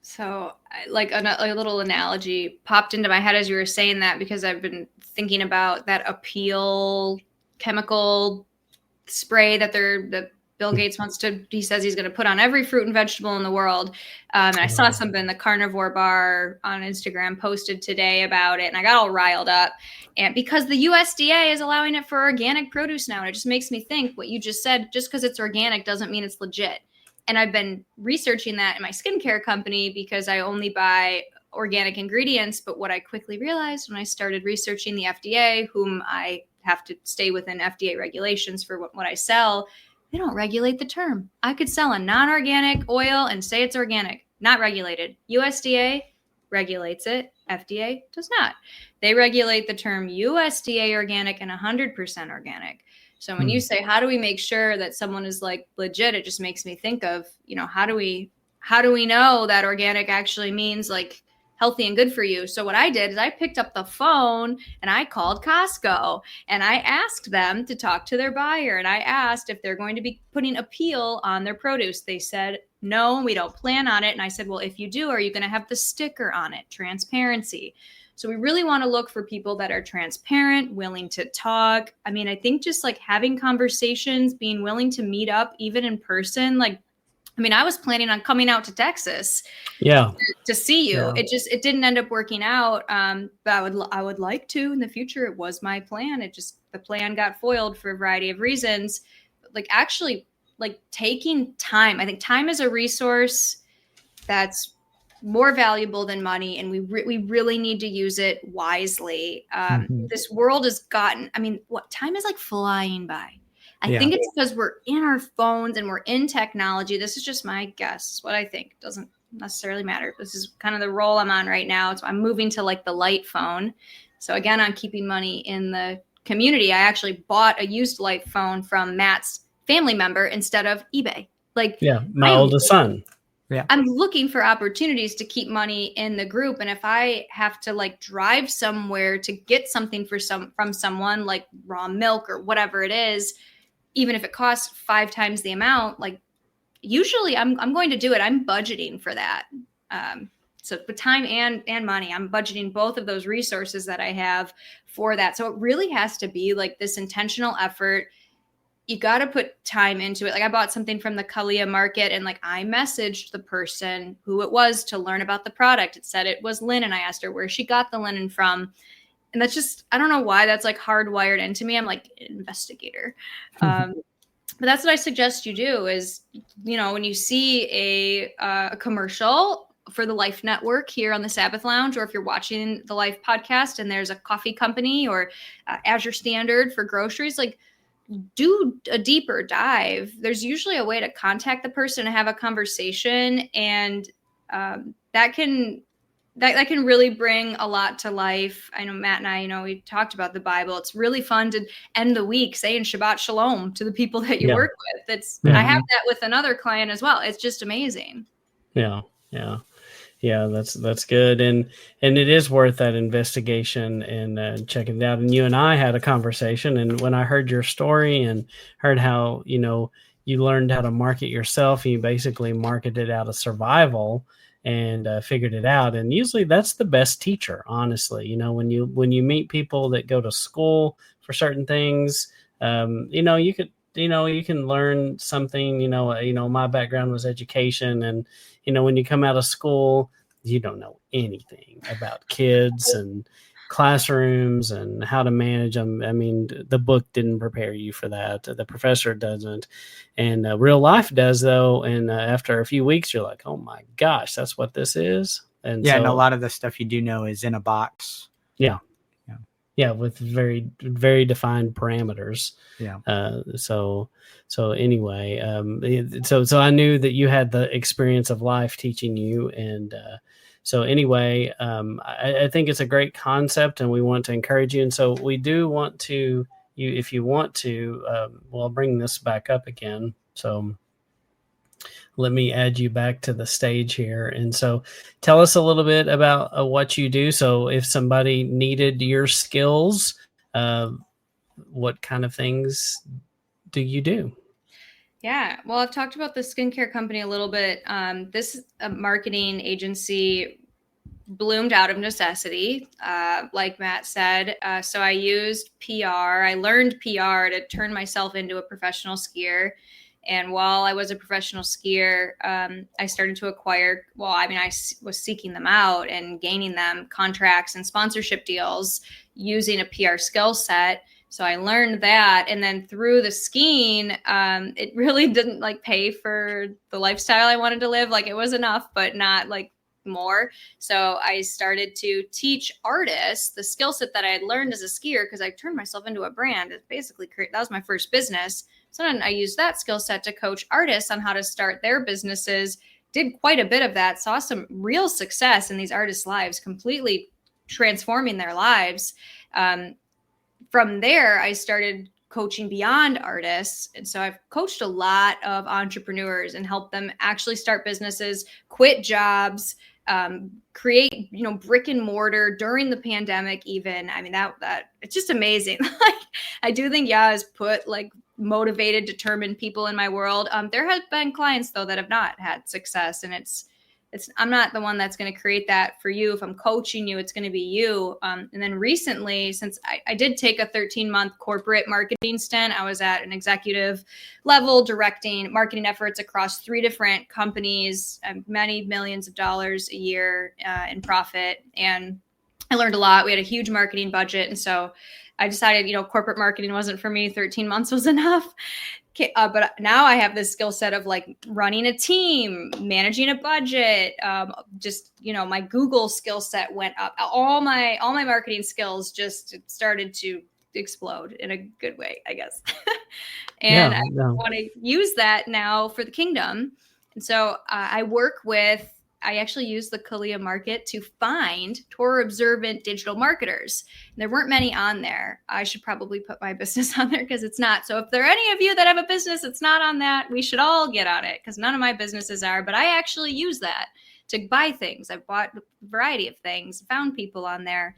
So like a little analogy popped into my head as you were saying that, because I've been thinking about that Appeal chemical spray that Bill Gates he says he's going to put on every fruit and vegetable in the world. And I saw something the Carnivore Bar on Instagram posted today about it, and I got all riled up. And because the USDA is allowing it for organic produce now, and it just makes me think what you just said, just because it's organic doesn't mean it's legit. And I've been researching that in my skincare company, because I only buy organic ingredients. But what I quickly realized when I started researching the FDA, whom I have to stay within FDA regulations for what I sell, they don't regulate the term. I could sell a non-organic oil and say it's organic, not regulated. USDA regulates it. FDA does not. They regulate the term USDA organic and 100% organic. So when you say, how do we make sure that someone is like legit, it just makes me think of, how do we how do we know that organic actually means like healthy and good for you? So what I did is I picked up the phone and I called Costco and I asked them to talk to their buyer. And I asked if they're going to be putting a peel on their produce. They said, no, we don't plan on it. And I said, well, if you do, are you going to have the sticker on it? Transparency. So we really want to look for people that are transparent, willing to talk. I mean, I think just like having conversations, being willing to meet up even in person, like, I mean, I was planning on coming out to Texas to see you. Yeah. It didn't end up working out. But I would like to in the future. It was my plan. The plan got foiled for a variety of reasons. Like actually like taking time. I think time is a resource that's more valuable than money. And we really need to use it wisely. This world has gotten, I mean, time is like flying by. I think it's because we're in our phones and we're in technology. This is just my guess. It's what I think. It doesn't necessarily matter. This is kind of the role I'm on right now. So I'm moving to like the light phone. So again, I'm keeping money in the community. I actually bought a used light phone from Matt's family member instead of eBay. Like my oldest son. Yeah. I'm looking for opportunities to keep money in the group. And if I have to like drive somewhere to get something from someone like raw milk or whatever it is, even if it costs 5 times the amount, like usually I'm going to do it. I'm budgeting for that. So with time and money, I'm budgeting both of those resources that I have for that. So it really has to be like this intentional effort. You got to put time into it. Like I bought something from the Kalia market and like I messaged the person who it was to learn about the product. It said it was linen. I asked her where she got the linen from. And that's just, I don't know why that's like hardwired into me. I'm like an investigator. But that's what I suggest you do is, you know, when you see a commercial for the Life Network here on the Sabbath Lounge, or if you're watching the Life podcast and there's a coffee company or Azure Standard for groceries, like do a deeper dive. There's usually a way to contact the person and have a conversation. And that can really bring a lot to life. I know Matt and I, you know, we talked about the Bible. It's really fun to end the week saying Shabbat Shalom to the people that you work with. I have that with another client as well. It's just amazing. Yeah. That's good. And it is worth that investigation and checking it out. And you and I had a conversation, and when I heard your story and heard how, you know, you learned how to market yourself, and you basically marketed out of survival and figured it out. And usually that's the best teacher, honestly. You know, when you meet people that go to school for certain things, you know, you can learn something. You know, my background was education, and you know, when you come out of school, you don't know anything about kids and classrooms and how to manage them. I mean, the book didn't prepare you for that. The professor doesn't. And real life does, though. And after a few weeks, you're like, oh, my gosh, that's what this is. And and a lot of the stuff you do know is in a box. Yeah, with very, very defined parameters. Yeah. So anyway, so I knew that you had the experience of life teaching you, and so anyway, I think it's a great concept, and we want to encourage you. And so we do want to, if you want to, well, I'll bring this back up again. So let me add you back to the stage here. And so tell us a little bit about what you do. So if somebody needed your skills, what kind of things do you do? Yeah, well, I've talked about the skincare company a little bit. This marketing agency bloomed out of necessity, like Matt said. So I used PR. I learned PR to turn myself into a professional skier. And while I was a professional skier, I started to acquire, I was seeking them out and gaining them contracts and sponsorship deals using a PR skill set. So I learned that. And then through the skiing, it really didn't like pay for the lifestyle I wanted to live. Like it was enough, but not like more. So I started to teach artists the skill set that I had learned as a skier, because I turned myself into a brand. It basically that was my first business. So then I used that skill set to coach artists on how to start their businesses, did quite a bit of that, saw some real success in these artists' lives, completely transforming their lives. From there, I started coaching beyond artists. And so I've coached a lot of entrepreneurs and helped them actually start businesses, quit jobs, create, brick and mortar during the pandemic even. I mean, that it's just amazing. Like, I do think Yah has put like motivated, determined people in my world. There have been clients though that have not had success, and I'm not the one that's going to create that for you. If I'm coaching you, it's going to be you. And then recently, since I did take a 13-month corporate marketing stint, I was at an executive level directing marketing efforts across 3 different companies, many millions of dollars a year in profit. And I learned a lot. We had a huge marketing budget. And so I decided, corporate marketing wasn't for me. 13 months was enough. But now I have this skill set of like running a team, managing a budget. My Google skill set went up. All my marketing skills just started to explode in a good way, I guess. And I want to use that now for the kingdom. And so I actually used the Kalia market to find Torah-observant digital marketers. And there weren't many on there. I should probably put my business on there because it's not. So if there are any of you that have a business that's not on that, we should all get on it because none of my businesses are. But I actually use that to buy things. I've bought a variety of things, found people on there.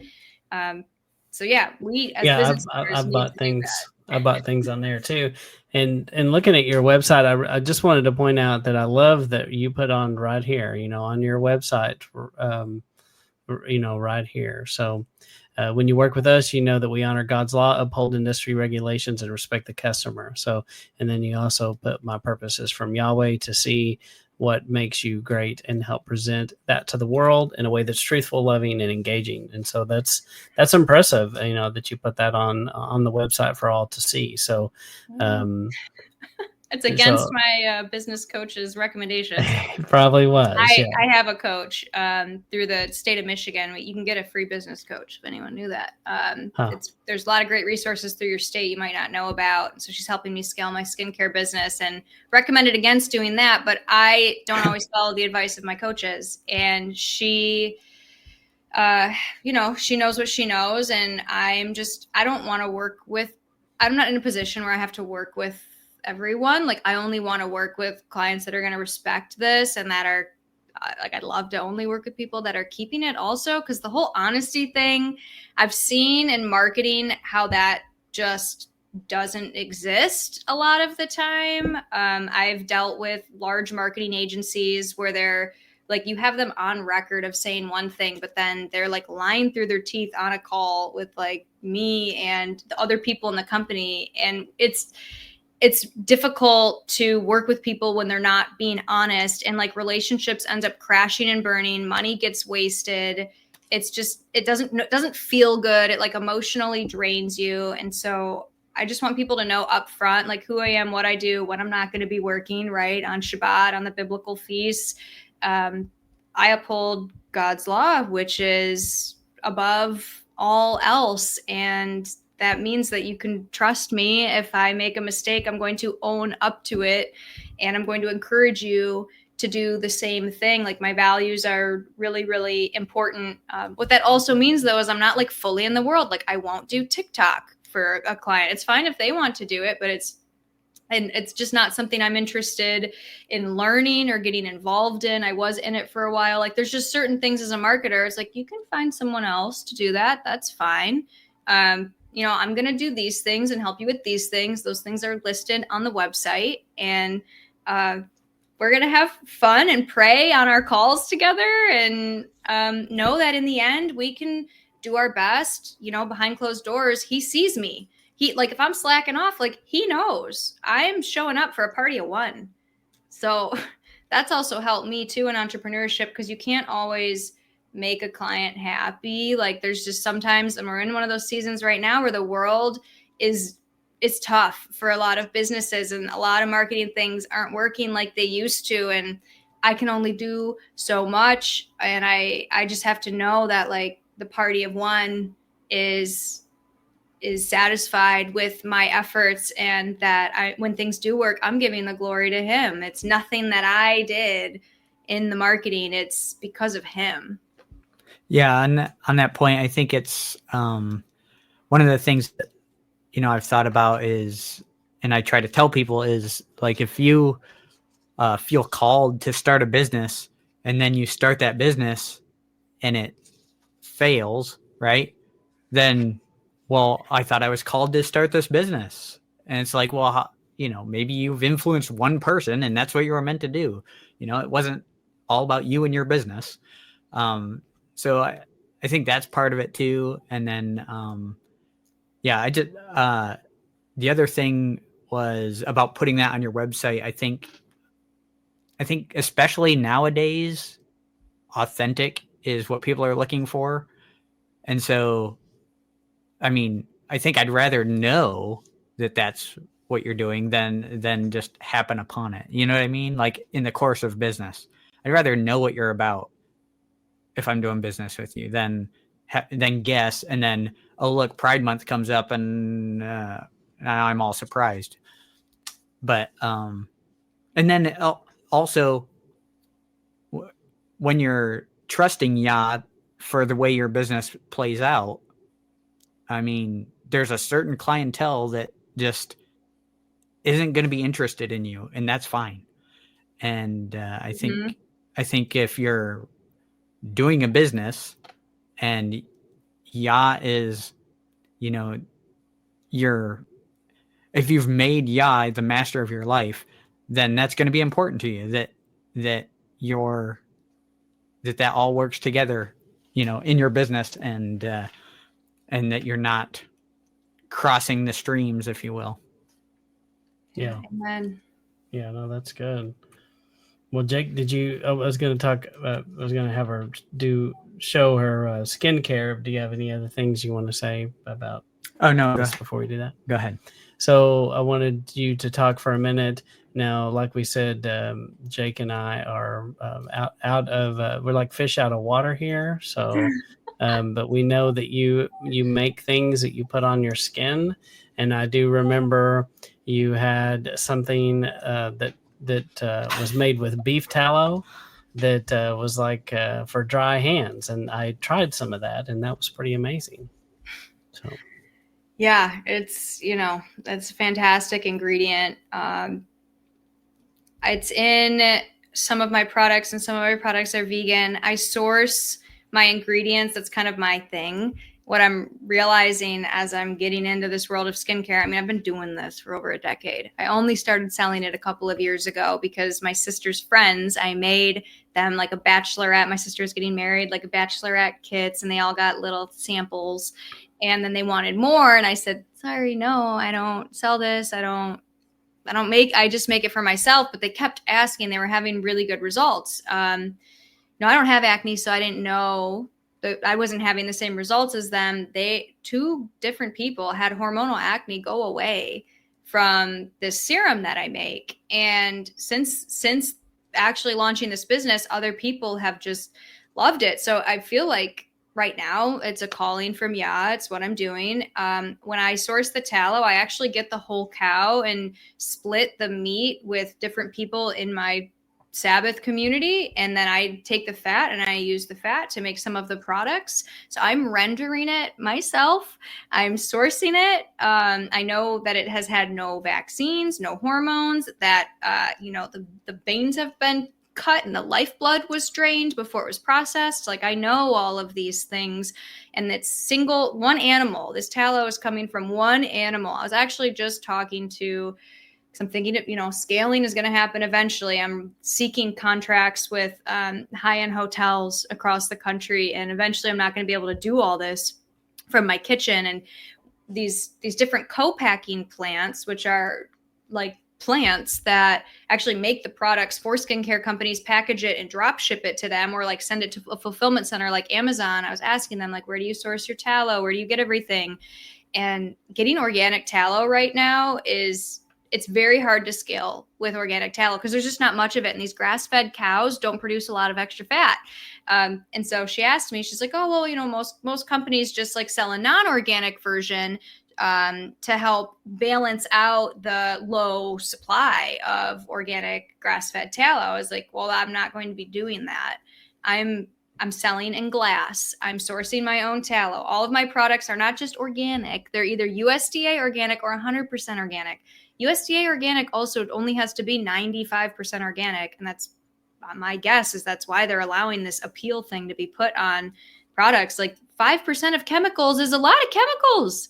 We as business owners I've need bought to things. do that. I bought things on there too. And looking at your website, I just wanted to point out that I love that you put on right here, on your website, right here. So when you work with us, you know that we honor God's law, uphold industry regulations, and respect the customer. So, and then you also put my purpose is from Yahweh to see what makes you great and help present that to the world in a way that's truthful, loving, and engaging. And so that's impressive, that you put that on the website for all to see. So it's against my business coach's recommendations. Probably was. I have a coach through the state of Michigan. You can get a free business coach if anyone knew that. There's a lot of great resources through your state you might not know about. So she's helping me scale my skincare business and recommended against doing that. But I don't always follow the advice of my coaches. And she, she knows what she knows. And I'm not in a position where I have to work with everyone. Like, I only want to work with clients that are going to respect this and that are I'd love to only work with people that are keeping it also, because the whole honesty thing I've seen in marketing, how that just doesn't exist a lot of the time. I've dealt with large marketing agencies where they're like, you have them on record of saying one thing, but then they're like lying through their teeth on a call with like me and the other people in the company. And it's difficult to work with people when they're not being honest, and like relationships end up crashing and burning. Money gets wasted. It's just, it doesn't feel good. It like emotionally drains you. And so I just want people to know up front, like who I am, what I do, when I'm not going to be working, right? On Shabbat, on the biblical feasts. I uphold God's law, which is above all else. And that means that you can trust me. If I make a mistake, I'm going to own up to it. And I'm going to encourage you to do the same thing. Like, my values are really, really important. What that also means, though, is I'm not like fully in the world. Like, I won't do TikTok for a client. It's fine if they want to do it, but it's just not something I'm interested in learning or getting involved in. I was in it for a while. Like, there's just certain things as a marketer. It's like, you can find someone else to do that. That's fine. I'm going to do these things and help you with these things. Those things are listed on the website, and we're going to have fun and pray on our calls together, and know that in the end, we can do our best, behind closed doors. He sees me. If I'm slacking off, like, he knows I'm showing up for a party of one. So that's also helped me too in entrepreneurship, because you can't always make a client happy. Like, there's just sometimes, and we're in one of those seasons right now where the world is tough for a lot of businesses, and a lot of marketing things aren't working like they used to. And I can only do so much. And I just have to know that like the party of one is satisfied with my efforts, and that when things do work, I'm giving the glory to him. It's nothing that I did in the marketing. It's because of him. Yeah. And on that point, I think it's one of the things that I've thought about is, and I try to tell people is like, if you feel called to start a business and then you start that business and it fails, right? Then, well, I thought I was called to start this business. And it's like, well, maybe you've influenced one person and that's what you were meant to do. It wasn't all about you and your business. So I think that's part of it too. And then, I just, the other thing was about putting that on your website. I think especially nowadays, authentic is what people are looking for. And so, I mean, I think I'd rather know that that's what you're doing than just happen upon it. You know what I mean? Like in the course of business, I'd rather know what you're about if I'm doing business with you than guess. And then, oh, look, Pride Month comes up and now I'm all surprised. But, and then also when you're trusting Yah for the way your business plays out, I mean, there's a certain clientele that just isn't going to be interested in you, and that's fine. And I think if you're doing a business and Yah is, if you've made Yah the master of your life, then that's going to be important to you, that all works together, in your business, and that you're not crossing the streams, if you will. Yeah. Amen. Yeah, no, that's good. Well, Jake, I was going to talk, I was going to have her show her skincare. Do you have any other things you want to say about this before we do that? Go ahead. So I wanted you to talk for a minute. Now, like we said, Jake and I are out of, we're like fish out of water here. So, but we know that you make things that you put on your skin. And I do remember you had something that was made with beef tallow that was like for dry hands. And I tried some of that, and that was pretty amazing. So. Yeah, it's, that's a fantastic ingredient. It's in some of my products, and some of my products are vegan. I source my ingredients. That's kind of my thing. What I'm realizing as I'm getting into this world of skincare, I mean, I've been doing this for over a decade. I only started selling it a couple of years ago because my sister's friends, I made them like a bachelorette. My sister was getting married, like a bachelorette kits, and they all got little samples. And then they wanted more. And I said, sorry, no, I don't sell this. I just make it for myself. But they kept asking. They were having really good results. I don't have acne, so I didn't know that I wasn't having the same results as them. Two different people had hormonal acne go away from this serum that I make. And since actually launching this business, other people have just loved it. So I feel like right now it's a calling from Yah. It's what I'm doing. When I source the tallow, I actually get the whole cow and split the meat with different people in my Sabbath community. And then I take the fat and I use the fat to make some of the products. So I'm rendering it myself. I'm sourcing it. I know that it has had no vaccines, no hormones, that, the veins have been cut and the lifeblood was drained before it was processed. Like, I know all of these things, and it's one animal. This tallow is coming from one animal. I was actually just talking to, because I'm thinking of, scaling is going to happen eventually. I'm seeking contracts with high-end hotels across the country, and eventually I'm not going to be able to do all this from my kitchen. And these different co-packing plants, which are like plants that actually make the products for skincare companies, package it and drop ship it to them, or like send it to a fulfillment center like Amazon. I was asking them, like, where do you source your tallow? Where do you get everything? And getting organic tallow right now it's very hard to scale with organic tallow because there's just not much of it. And these grass-fed cows don't produce a lot of extra fat. And so she asked me, she's like, oh, well, most companies just like sell a non-organic version to help balance out the low supply of organic grass-fed tallow. I was like, well, I'm not going to be doing that. I'm I'm selling in glass. I'm sourcing my own tallow. All of my products are not just organic. They're either USDA organic or 100% organic. USDA organic also only has to be 95% organic. And that's my guess is that's why they're allowing this appeal thing to be put on products. Like 5% of chemicals is a lot of chemicals.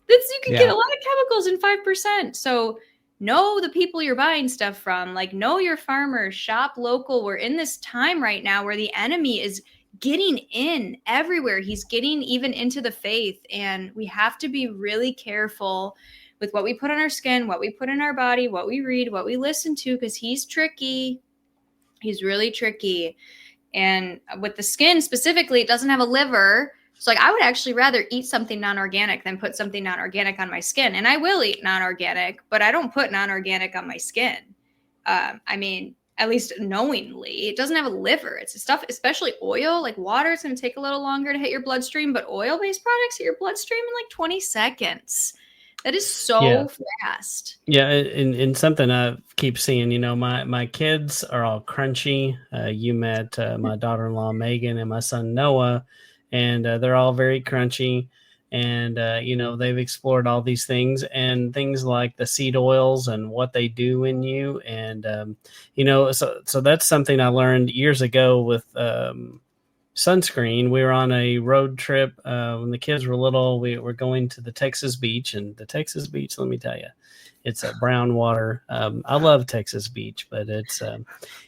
You can get a lot of chemicals in 5%. So know the people you're buying stuff from, like know your farmers, shop local. We're in this time right now where the enemy is getting in everywhere. He's getting even into the faith. And we have to be really careful with what we put on our skin, what we put in our body, what we read, what we listen to, because he's tricky. He's really tricky. And with the skin specifically, it doesn't have a liver. So like I would actually rather eat something non-organic than put something non-organic on my skin. And I will eat non-organic, but I don't put non-organic on my skin. I mean, at least knowingly, it doesn't have a liver. It's stuff, especially oil, like water. It's going to take a little longer to hit your bloodstream, but oil-based products hit your bloodstream in like 20 seconds. That is so fast. Yeah, and something I keep seeing, you know, my kids are all crunchy. You met my daughter-in-law, Megan, and my son, Noah, and they're all very crunchy. And, you know, they've explored all these things and things like the seed oils and what they do in you. And, you know, so that's something I learned years ago with sunscreen. We were on a road trip when the kids were little. We were going to the Texas beach, and the Texas beach, let me tell you, it's a brown water. I love Texas beach, but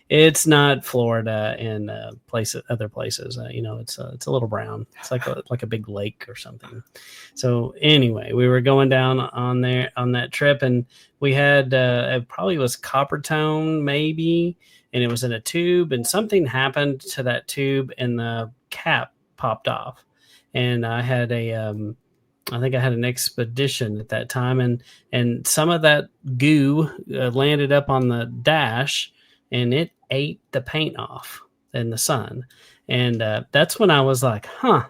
it's not Florida and other places. You know, it's a little brown. It's like a big lake or something. So anyway, we were going down on that trip, and we had it probably was copper tone maybe. And it was in a tube, and something happened to that tube, and the cap popped off. And I had I think I had an expedition at that time, and some of that goo landed up on the dash, and it ate the paint off in the sun. And that's when I was like, huh.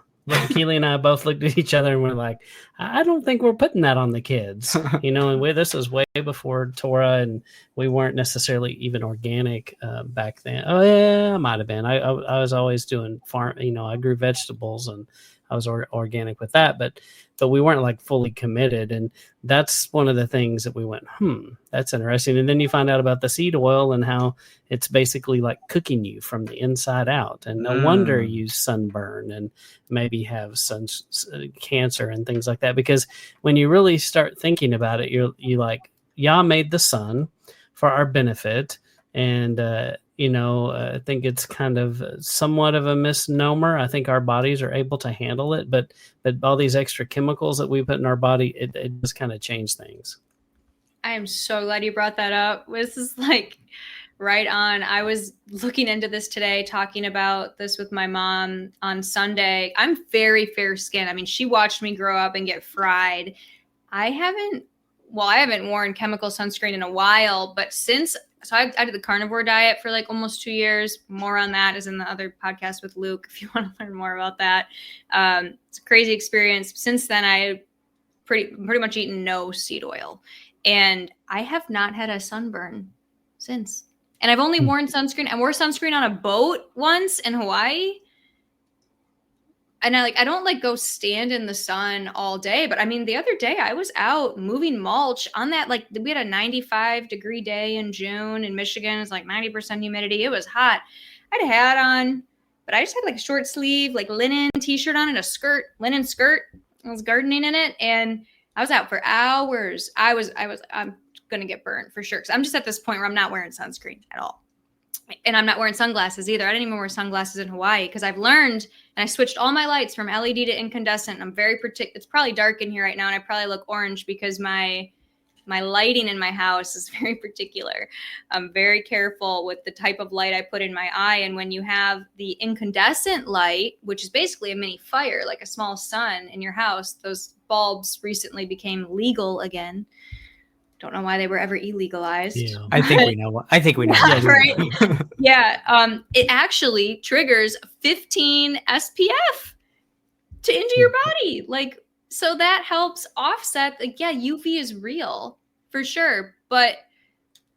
Keely and I both looked at each other and we're like, I don't think we're putting that on the kids, you know. And this was way before Torah, and we weren't necessarily even organic back then. Oh yeah, I might have been. I was always doing farm, you know. I grew vegetables and I was organic with that, but we weren't like fully committed. And that's one of the things that we went, that's interesting. And then you find out about the seed oil and how it's basically like cooking you from the inside out. And no wonder you sunburn and maybe have cancer and things like that. Because when you really start thinking about it, you like, Yah made the sun for our benefit. And, you know, I think it's kind of somewhat of a misnomer. I think our bodies are able to handle it, but all these extra chemicals that we put in our body, it just kind of change things. I am so glad you brought that up. This is like right on. I was looking into this today, talking about this with my mom on Sunday. I'm very fair skinned. I mean, she watched me grow up and get fried. I haven't worn chemical sunscreen in a while, but I did the carnivore diet for like almost 2 years. More on that is in the other podcast with Luke, if you want to learn more about that. It's a crazy experience. Since then, I pretty much eaten no seed oil, and I have not had a sunburn since. And I've only worn sunscreen. I wore sunscreen on a boat once in Hawaii. And I don't like go stand in the sun all day, but I mean, the other day I was out moving mulch on that. Like we had a 95-degree day in June in Michigan. It's like 90% humidity. It was hot. I had a hat on, but I just had like a short sleeve, like linen t-shirt on and a linen skirt. I was gardening in it, and I was out for hours. I'm going to get burnt for sure. Cause I'm just at this point where I'm not wearing sunscreen at all. And I'm not wearing sunglasses either. I didn't even wear sunglasses in Hawaii because I've learned, and I switched all my lights from LED to incandescent. I'm very particular. It's probably dark in here right now, and I probably look orange because my lighting in my house is very particular. I'm very careful with the type of light I put in my eye. And when you have the incandescent light, which is basically a mini fire, like a small sun in your house, those bulbs recently became legal again. Don't know why they were ever illegalized. Yeah. I think we know. Right? Yeah. It actually triggers 15 SPF into your body. Like, so that helps offset. Like, yeah, UV is real for sure, but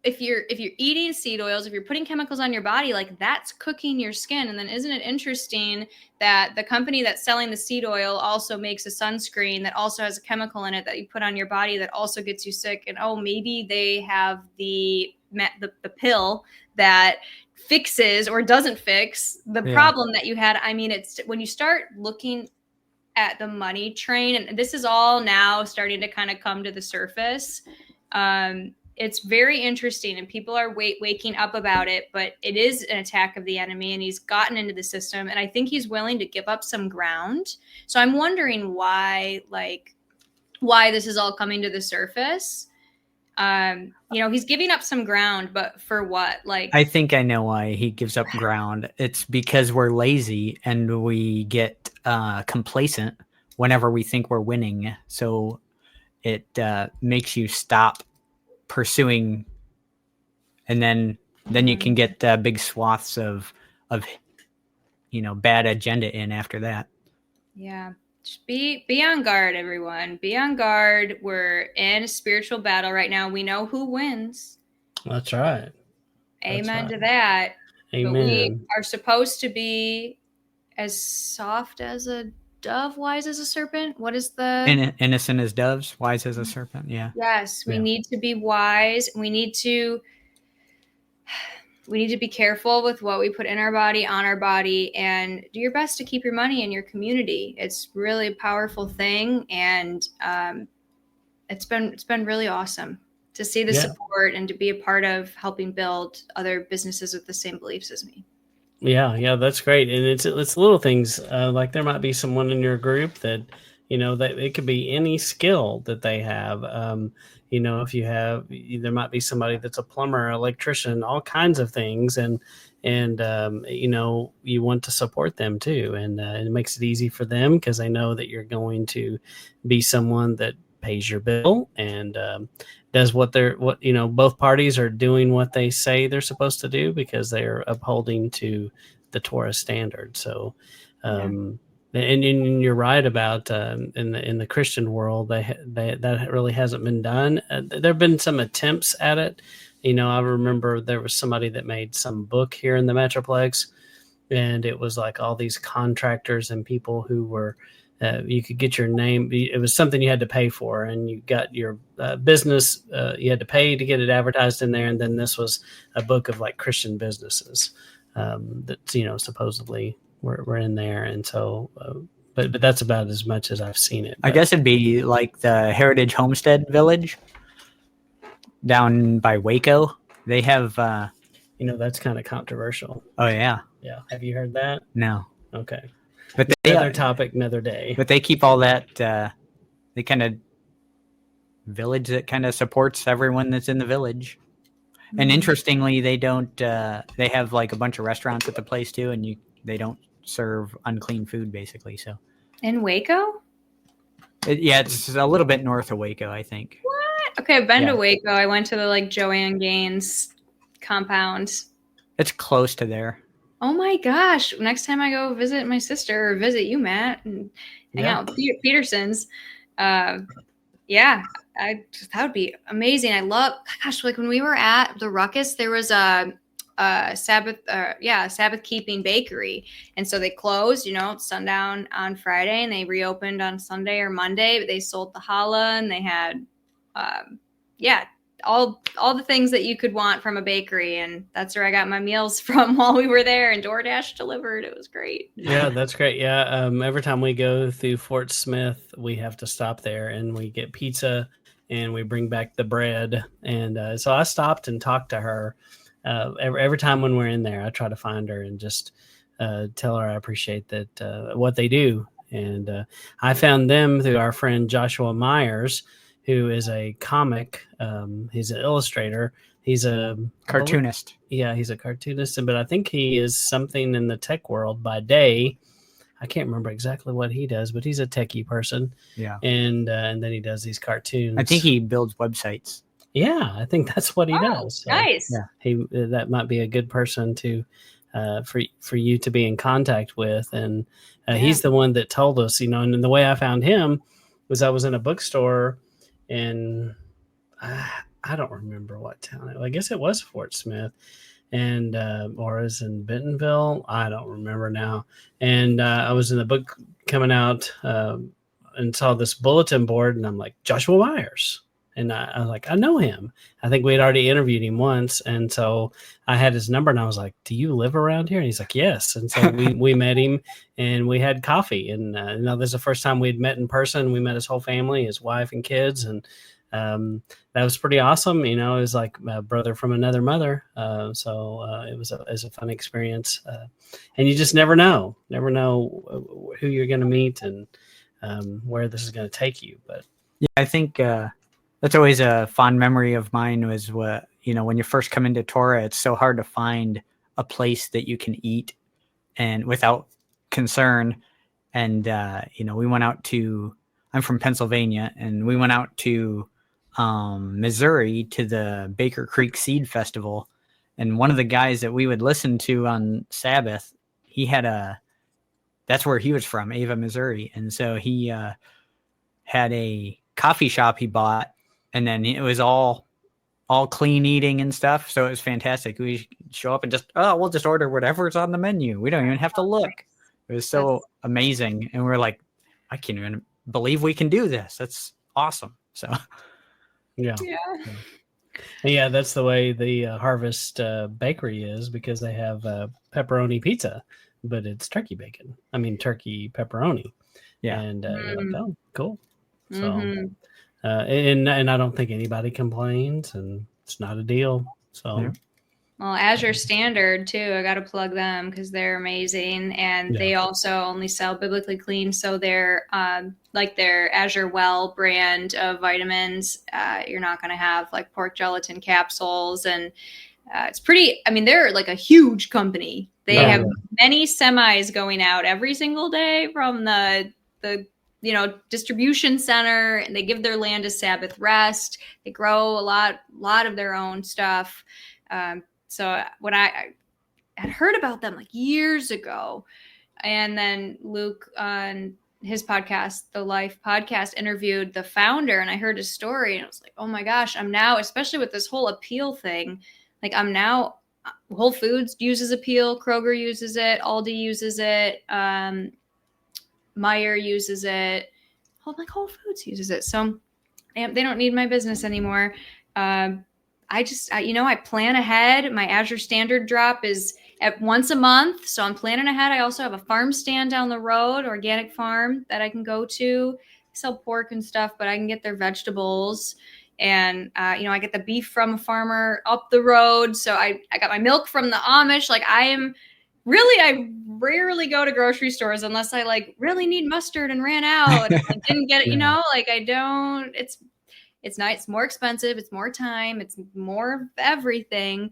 if you're eating seed oils, if you're putting chemicals on your body, like that's cooking your skin. And then isn't it interesting that the company that's selling the seed oil also makes a sunscreen that also has a chemical in it that you put on your body that also gets you sick? And maybe they have the pill that fixes or doesn't fix the problem that you had. I mean, it's when you start looking at the money train, and this is all now starting to kind of come to the surface. It's very interesting, and people are waking up about it, but it is an attack of the enemy, and he's gotten into the system, and I think he's willing to give up some ground. So I'm wondering why this is all coming to the surface. He's giving up some ground, but for what? I think I know why he gives up ground. It's because we're lazy and we get complacent whenever we think we're winning. So it makes you stop pursuing, and then you can get big swaths of bad agenda in after that. Yeah. Just be on guard, everyone. Be on guard. We're in a spiritual battle right now. We know who wins. That's right. Amen to that. Amen. But we are supposed to be as soft as a dove, wise as a serpent. What is the innocent as doves, wise as a serpent? Yeah. Yes, we need to be wise. We need to be careful with what we put in our body, on our body, and do your best to keep your money in your community. It's really a powerful thing, and it's been really awesome to see the support and to be a part of helping build other businesses with the same beliefs as me. Yeah, that's great. And it's little things, like there might be someone in your group that, that it could be any skill that they have. If you have, there might be somebody that's a plumber, electrician, all kinds of things. And you want to support them too. And it makes it easy for them because they know that you're going to be someone that pays your bill and does what both parties are doing what they say they're supposed to do because they're upholding to the Torah standard. So, and you're right about in the Christian world, that really hasn't been done. There have been some attempts at it. I remember there was somebody that made some book here in the Metroplex, and it was like all these contractors and people who were. You could get your name. It was something you had to pay for, and you got your business. You had to pay to get it advertised in there. And then this was a book of like Christian businesses that supposedly were in there. And so, but that's about as much as I've seen it. But I guess it'd be like the Heritage Homestead Village down by Waco. They have, that's kind of controversial. Oh yeah. Have you heard that? No. Okay. But another topic, another day. But they keep all that. They kind of village that kind of supports everyone that's in the village. Mm-hmm. And interestingly, they don't. They have like a bunch of restaurants at the place too, and they don't serve unclean food basically. So in Waco. It's a little bit north of Waco, I think. What? Okay, I've been to Waco. I went to the Joanne Gaines compound. It's close to there. Oh my gosh. Next time I go visit my sister or visit you, Matt, and hang out with Petersons. That would be amazing. I love, when we were at the Ruckus, there was a Sabbath keeping bakery. And so they closed, sundown on Friday, and they reopened on Sunday or Monday, but they sold the challah, and they had, all the things that you could want from a bakery, and that's where I got my meals from while we were there, and DoorDash delivered. It was great. Yeah, that's great. Yeah, every time we go through Fort Smith, we have to stop there, and we get pizza, and we bring back the bread. And so I stopped and talked to her every time when we're in there. I try to find her and just tell her I appreciate that what they do. And I found them through our friend Joshua Myers, who is a comic. He's an illustrator. He's a cartoonist. He's a cartoonist, but I think he is something in the tech world by day. I can't remember exactly what he does, but he's a techie person. Yeah. And then he does these cartoons. I think he builds websites. Yeah, I think that's what he does. So, nice. Yeah, that might be a good person to for you to be in contact with. And he's the one that told us, and the way I found him was I was in a bookstore. And I don't remember what town. I guess it was Fort Smith, and or is in Bentonville. I don't remember now. And I was in the book coming out and saw this bulletin board, and I'm like, Joshua Myers. And I was like, I know him. I think we had already interviewed him once. And so I had his number and I was like, do you live around here? And he's like, yes. And so we met him and we had coffee. And this is the first time we'd met in person. We met his whole family, his wife and kids. And that was pretty awesome. It was like a brother from another mother. So it was a fun experience. And you just never know who you're going to meet and where this is going to take you. But yeah, I think that's always a fond memory of mine was when you first come into Torah, it's so hard to find a place that you can eat and without concern. And, we went out to, I'm from Pennsylvania, and we went out to Missouri to the Baker Creek Seed Festival. And one of the guys that we would listen to on Sabbath, that's where he was from, Ava, Missouri. And so he had a coffee shop he bought, and then it was all clean eating and stuff. So it was fantastic. We show up and we'll just order whatever's on the menu. We don't even have to look. It was so amazing. And we're like, I can't even believe we can do this. That's awesome. So yeah, that's the way the Harvest Bakery is, because they have pepperoni pizza, but it's turkey pepperoni. Yeah. And you're like, oh, cool. So and I don't think anybody complains, and it's not a deal. So well, Azure Standard too, I got to plug them because they're amazing, and they also only sell biblically clean. So they're like their Azure Well brand of vitamins. You're not going to have like pork gelatin capsules, and it's pretty. I mean, they're like a huge company. They have many semis going out every single day from the distribution center, and they give their land a Sabbath rest. They grow a lot of their own stuff. So when I had heard about them like years ago, and then Luke on his podcast, the Life podcast, interviewed the founder, and I heard his story, and I was like, oh my gosh, I'm now, especially with this whole appeal thing, like I'm now, Whole Foods uses appeal, Kroger uses it, Aldi uses it, Meijer uses it. Whole Foods uses it. So they don't need my business anymore. I plan ahead. My Azure Standard drop is at once a month. So I'm planning ahead. I also have a farm stand down the road, organic farm that I can go to. I sell pork and stuff, but I can get their vegetables. And, I get the beef from a farmer up the road. So I got my milk from the Amish. Like I rarely go to grocery stores unless I like really need mustard and ran out. And I didn't get it, I don't, it's nice. It's more expensive. It's more time. It's more of everything.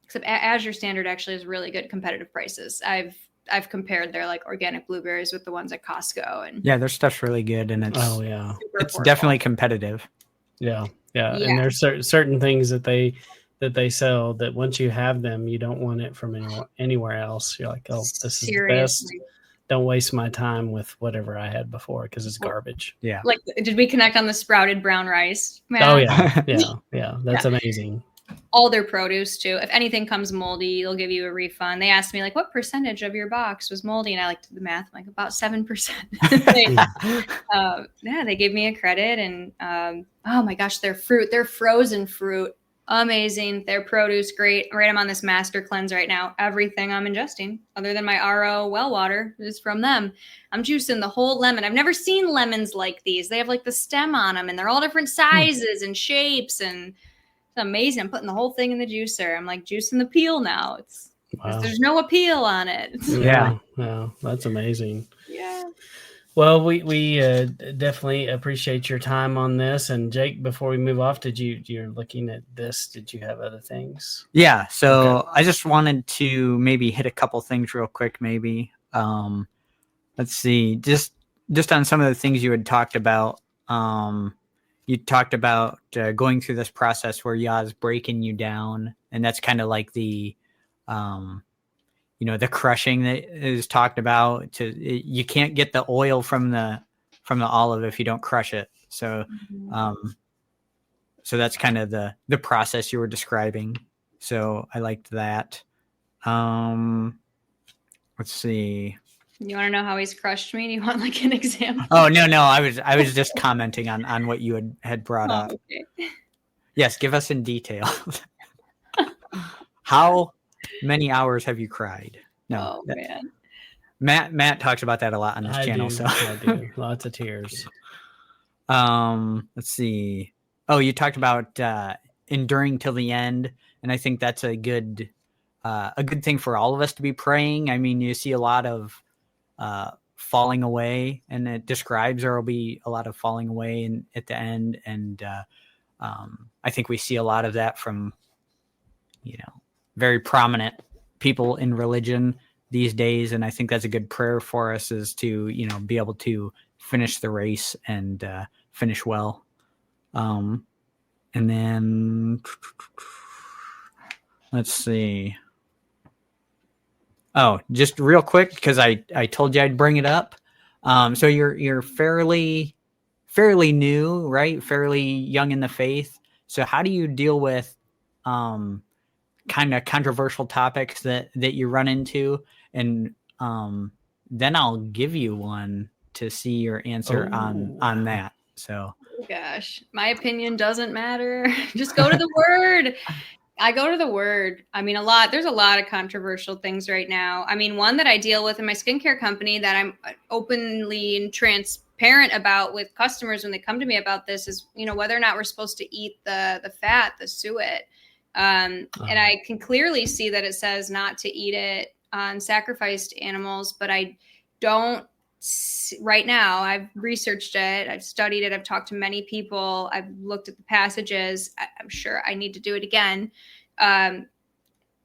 Except Azure Standard actually has really good competitive prices. I've compared their like organic blueberries with the ones at Costco, and their stuff's really good, and it's affordable. Definitely competitive. Yeah. And there's certain things that they sell that once you have them, you don't want it from anywhere else. You're like, oh, this is the best. Don't waste my time with whatever I had before because it's garbage. Yeah. Like, did we connect on the sprouted brown rice? Matt? Oh yeah. That's amazing. All their produce too. If anything comes moldy, they'll give you a refund. They asked me like, what percentage of your box was moldy? And I like to do the math, I'm like about 7%. They gave me a credit, and oh my gosh, their frozen fruit, amazing. Their produce, great. I'm on this master cleanse right now. Everything I'm ingesting, other than my RO well water, is from them. I'm juicing the whole lemon. I've never seen lemons like these. They have like the stem on them, and they're all different sizes and shapes, and it's amazing. I'm putting the whole thing in the juicer. I'm like juicing the peel now. There's no appeal on it. Yeah, that's amazing. Yeah. Well, we definitely appreciate your time on this. And Jake, before we move off, you're looking at this, did you have other things? Yeah. So I just wanted to maybe hit a couple things real quick. Maybe let's see, just on some of the things you had talked about. You talked about going through this process where Yah's breaking you down, and that's kind of like the the crushing that is talked about. You can't get the oil from the olive if you don't crush it. So that's kind of the process you were describing. So I liked that. Let's see. You want to know how he's crushed me? Do you want like an example? Oh, no. I was just commenting on what you had brought up. Okay. Yes. Give us in detail. How many hours have you cried? No. Oh, man. Matt talks about that a lot on his channel. I do. Lots of tears. Let's see. Oh, you talked about enduring till the end, and I think that's a good thing for all of us to be praying. I mean, you see a lot of falling away, and it describes there will be a lot of falling away at the end, and I think we see a lot of that from very prominent people in religion these days, and I think that's a good prayer for us, is to be able to finish the race and finish well. And then let's see. Oh, just real quick, because I told you I'd bring it up. So you're fairly new, right? Fairly young in the faith. So how do you deal with kind of controversial topics that you run into? And then I'll give you one to see your answer on that. So, gosh, my opinion doesn't matter. Just go to the Word. I go to the Word. I mean, there's a lot of controversial things right now. I mean, one that I deal with in my skincare company that I'm openly and transparent about with customers when they come to me about this is, whether or not we're supposed to eat the fat, the suet. And I can clearly see that it says not to eat it on sacrificed animals, but I don't right now. I've researched it. I've studied it. I've talked to many people. I've looked at the passages. I'm sure I need to do it again.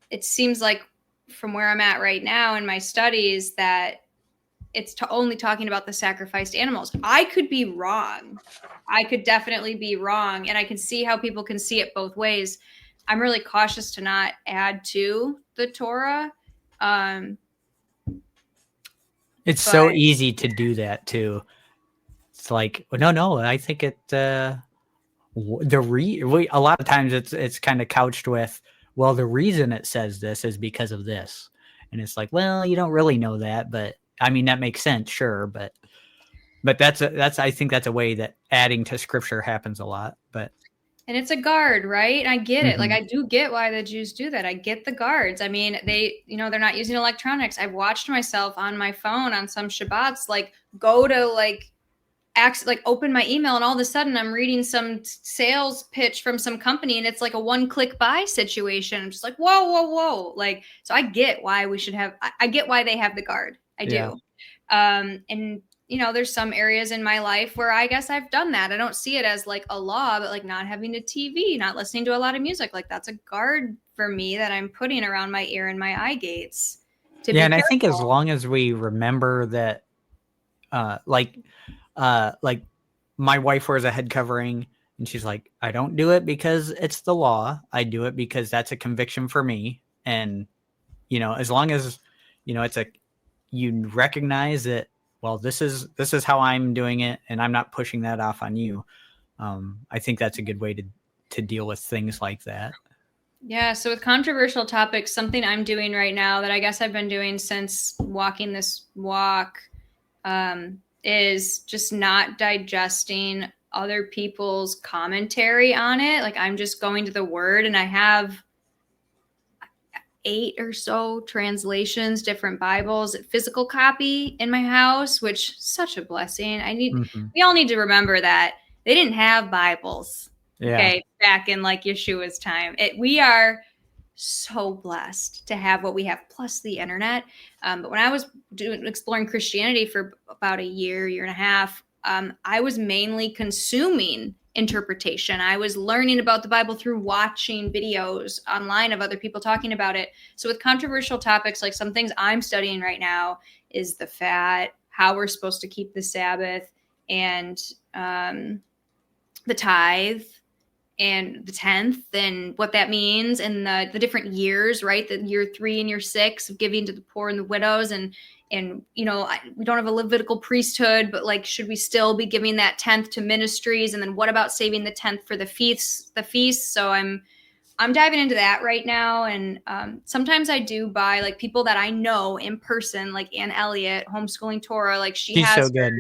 It seems like from where I'm at right now in my studies that it's only talking about the sacrificed animals. I could be wrong. I could definitely be wrong. And I can see how people can see it both ways. I'm really cautious to not add to the Torah. It's so easy to do that too. It's like, no, I think it, a lot of times it's kind of couched with, well, the reason it says this is because of this. And it's like, well, you don't really know that, but I mean, that makes sense. Sure. But I think that's a way that adding to scripture happens a lot, and it's a guard, right? I get it. Like, I do get why the Jews do that. I get the guards. I mean, they're not using electronics. I've watched myself on my phone on some Shabbats, like go to open my email, and all of a sudden I'm reading some sales pitch from some company, and it's like a one-click buy situation. I'm just like, whoa. Like, so I get why I get why they have the guard. I do. And there's some areas in my life where I guess I've done that. I don't see it as like a law, but like not having a TV, not listening to a lot of music. Like that's a guard for me that I'm putting around my ear and my eye gates. And I think as long as we remember that, like my wife wears a head covering and she's like, I don't do it because it's the law. I do it because that's a conviction for me. And, as long as, you recognize that, well, this is how I'm doing it, and I'm not pushing that off on you. I think that's a good way to deal with things like that. Yeah. So with controversial topics, something I'm doing right now that I guess I've been doing since walking this walk is just not digesting other people's commentary on it. Like I'm just going to the Word, and I have 8 or so translations, different Bibles, physical copy in my house, which is such a blessing. We all need to remember that they didn't have Bibles. Yeah. Okay. Back in like Yeshua's time, we are so blessed to have what we have, plus the internet. But when I was exploring Christianity for about a year and a half, I was mainly consuming interpretation. I was learning about the Bible through watching videos online of other people talking about it. So with controversial topics, like some things I'm studying right now is the fat, how we're supposed to keep the Sabbath, and the tithe, and the 10th and what that means and the different years, right? The year 3 and year 6 of giving to the poor and the widows. And we don't have a Levitical priesthood, but like, should we still be giving that 10th to ministries? And then what about saving the 10th for the feasts? So I'm diving into that right now. And sometimes I do buy like people that I know in person, like Ann Elliott, Homeschooling Torah. Like she's so good.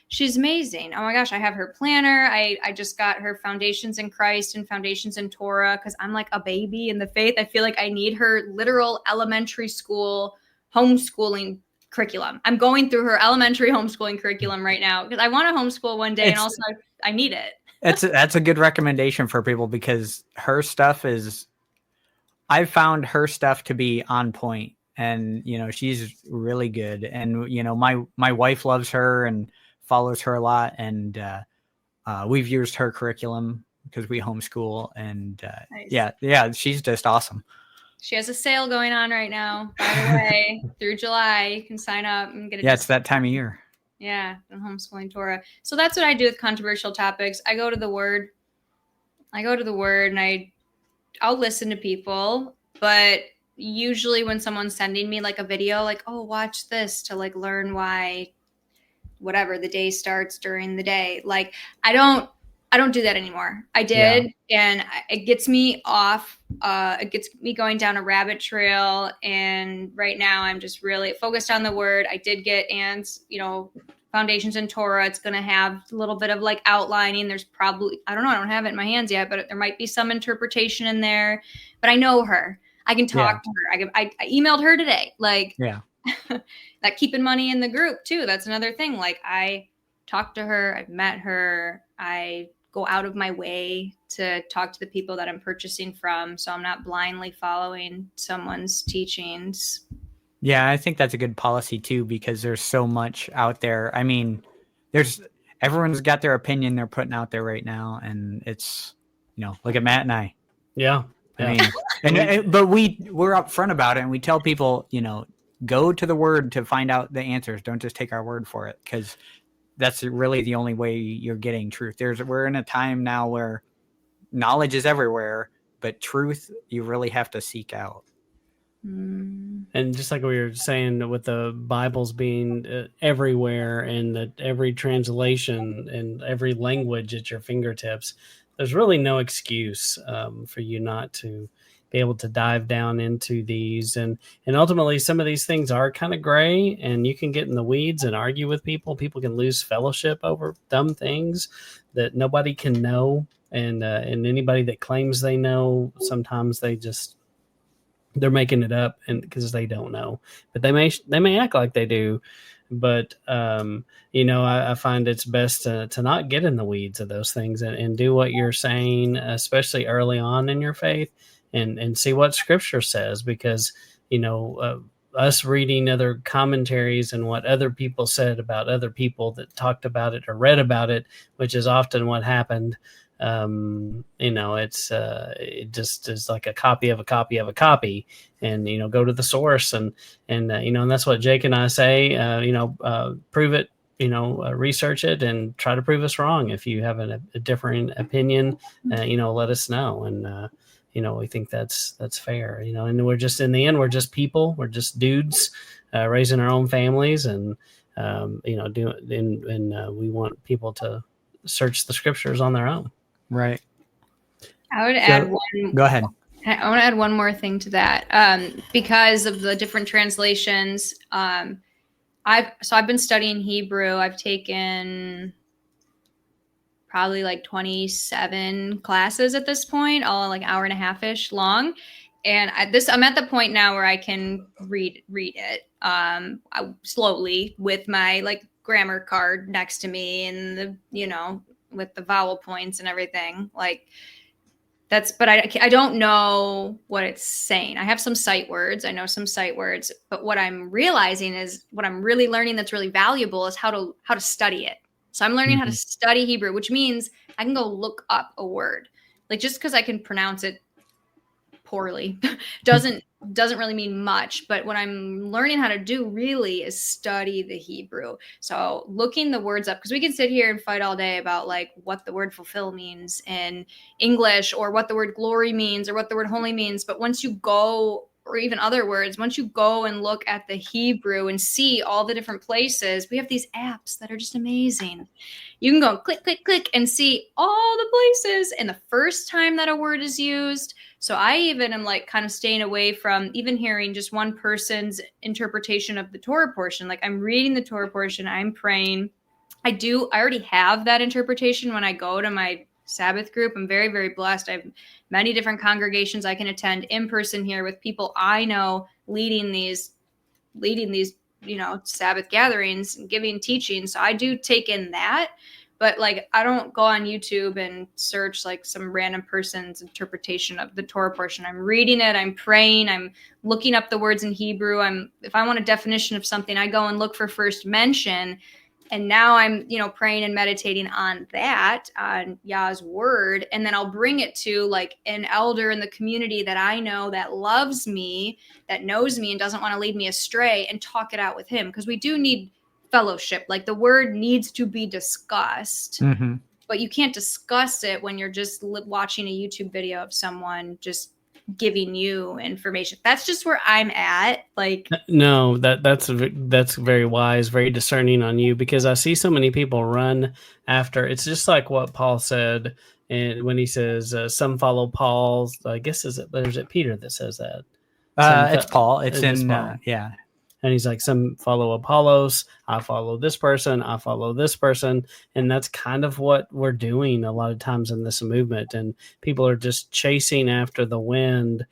She's amazing. Oh my gosh, I have her planner. I just got her Foundations in Christ and Foundations in Torah because I'm like a baby in the faith. I feel like I need her literal elementary school homeschooling curriculum. I'm going through her elementary homeschooling curriculum right now because I want to homeschool one day, and also I need it. That's a good recommendation for people because her stuff I've found her stuff to be on point, and she's really good. And my wife loves her and follows her a lot, and we've used her curriculum because we homeschool, and nice. yeah, she's just awesome. She has a sale going on right now, by the way, through July. You can sign up and get it. Yeah, it's that time of year. Yeah, I'm Homeschooling Torah. So that's what I do with controversial topics. I go to the Word. And I'll listen to people, but usually when someone's sending me like a video, like, oh, watch this to like learn why whatever the day starts during the day. Like I don't do that anymore. I did. Yeah. And it gets me off. It gets me going down a rabbit trail. And right now I'm just really focused on the Word. I did get Ann's, Foundations in Torah. It's going to have a little bit of like outlining. There's probably, I don't know, I don't have it in my hands yet, but there might be some interpretation in there, but I know her. I can talk to her. I emailed her today. Like, that keeping money in the group too. That's another thing. Like I talked to her, I've met her. I go out of my way to talk to the people that I'm purchasing from. So I'm not blindly following someone's teachings. Yeah, I think that's a good policy too, because there's so much out there. I mean, everyone's got their opinion they're putting out there right now. And it's, look at Matt and I. Yeah. I mean, but we're upfront about it, and we tell people, go to the Word to find out the answers. Don't just take our word for it, because that's really the only way you're getting truth. We're in a time now where knowledge is everywhere, but truth you really have to seek out. And just like we were saying with the Bibles being everywhere, and that every translation and every language at your fingertips, there's really no excuse for you not to be able to dive down into these. And ultimately, some of these things are kind of gray, and you can get in the weeds and argue with people. People can lose fellowship over dumb things that nobody can know. And anybody that claims they know, sometimes they're making it up, and because they don't know, but they may act like they do. But I find it's best to not get in the weeds of those things and do what you're saying, especially early on in your faith, and see what Scripture says, because us reading other commentaries and what other people said about other people that talked about it or read about it, which is often what happened. It just is like a copy of a copy of a copy, and go to the source, and that's what Jake and I say. Prove it. Research it and try to prove us wrong. If you have a different opinion, let us know. And we think that's fair. And we're just, in the end, we're just people. We're just dudes raising our own families, and we want people to search the Scriptures on their own. Right. I would add one. Go ahead. I want to add one more thing to that, because of the different translations. I've been studying Hebrew. I've taken probably like 27 classes at this point, all like hour and a half-ish long. And I'm at the point now where I can read it slowly with my like grammar card next to me, and with the vowel points and everything. Like but I don't know what it's saying. I have some sight words. I know some sight words, but what I'm realizing is what I'm really learning that's really valuable is how to study it. So I'm learning how to study Hebrew, which means I can go look up a word. Like just because I can pronounce it poorly. doesn't really mean much, but what I'm learning how to do really is study the Hebrew. So looking the words up, because we can sit here and fight all day about like what the word fulfill means in English, or what the word glory means, or what the word holy means. But once you go, or even other words, once you go and look at the Hebrew and see all the different places, we have these apps that are just amazing. You can go click, click, click and see all the places and the first time that a word is used. So I even am like kind of staying away from even hearing just one person's interpretation of the Torah portion. Like I'm reading the Torah portion, I'm praying. I already have that interpretation when I go to my Sabbath group. I'm very, very blessed. I have many different congregations I can attend in person here with people I know leading these, Sabbath gatherings and giving teaching. So I do take in that, but like, I don't go on YouTube and search like some random person's interpretation of the Torah portion. I'm reading it. I'm praying. I'm looking up the words in Hebrew. If I want a definition of something, I go and look for first mention. And now I'm, praying and meditating on that, on Yah's word. And then I'll bring it to like an elder in the community that I know that loves me, that knows me and doesn't want to lead me astray, and talk it out with him. Because we do need fellowship. Like the word needs to be discussed, but you can't discuss it when you're just watching a YouTube video of someone just giving you information. That's just where I'm at. Like, no, that's very wise, very discerning on you, because I see so many people run after. It's just like what Paul said, and when he says some follow Paul's, I guess is it Peter that says that? It's Paul. It's in Paul. Yeah. And he's like, some follow Apollos, I follow this person, I follow this person. And that's kind of what we're doing a lot of times in this movement. And people are just chasing after the wind,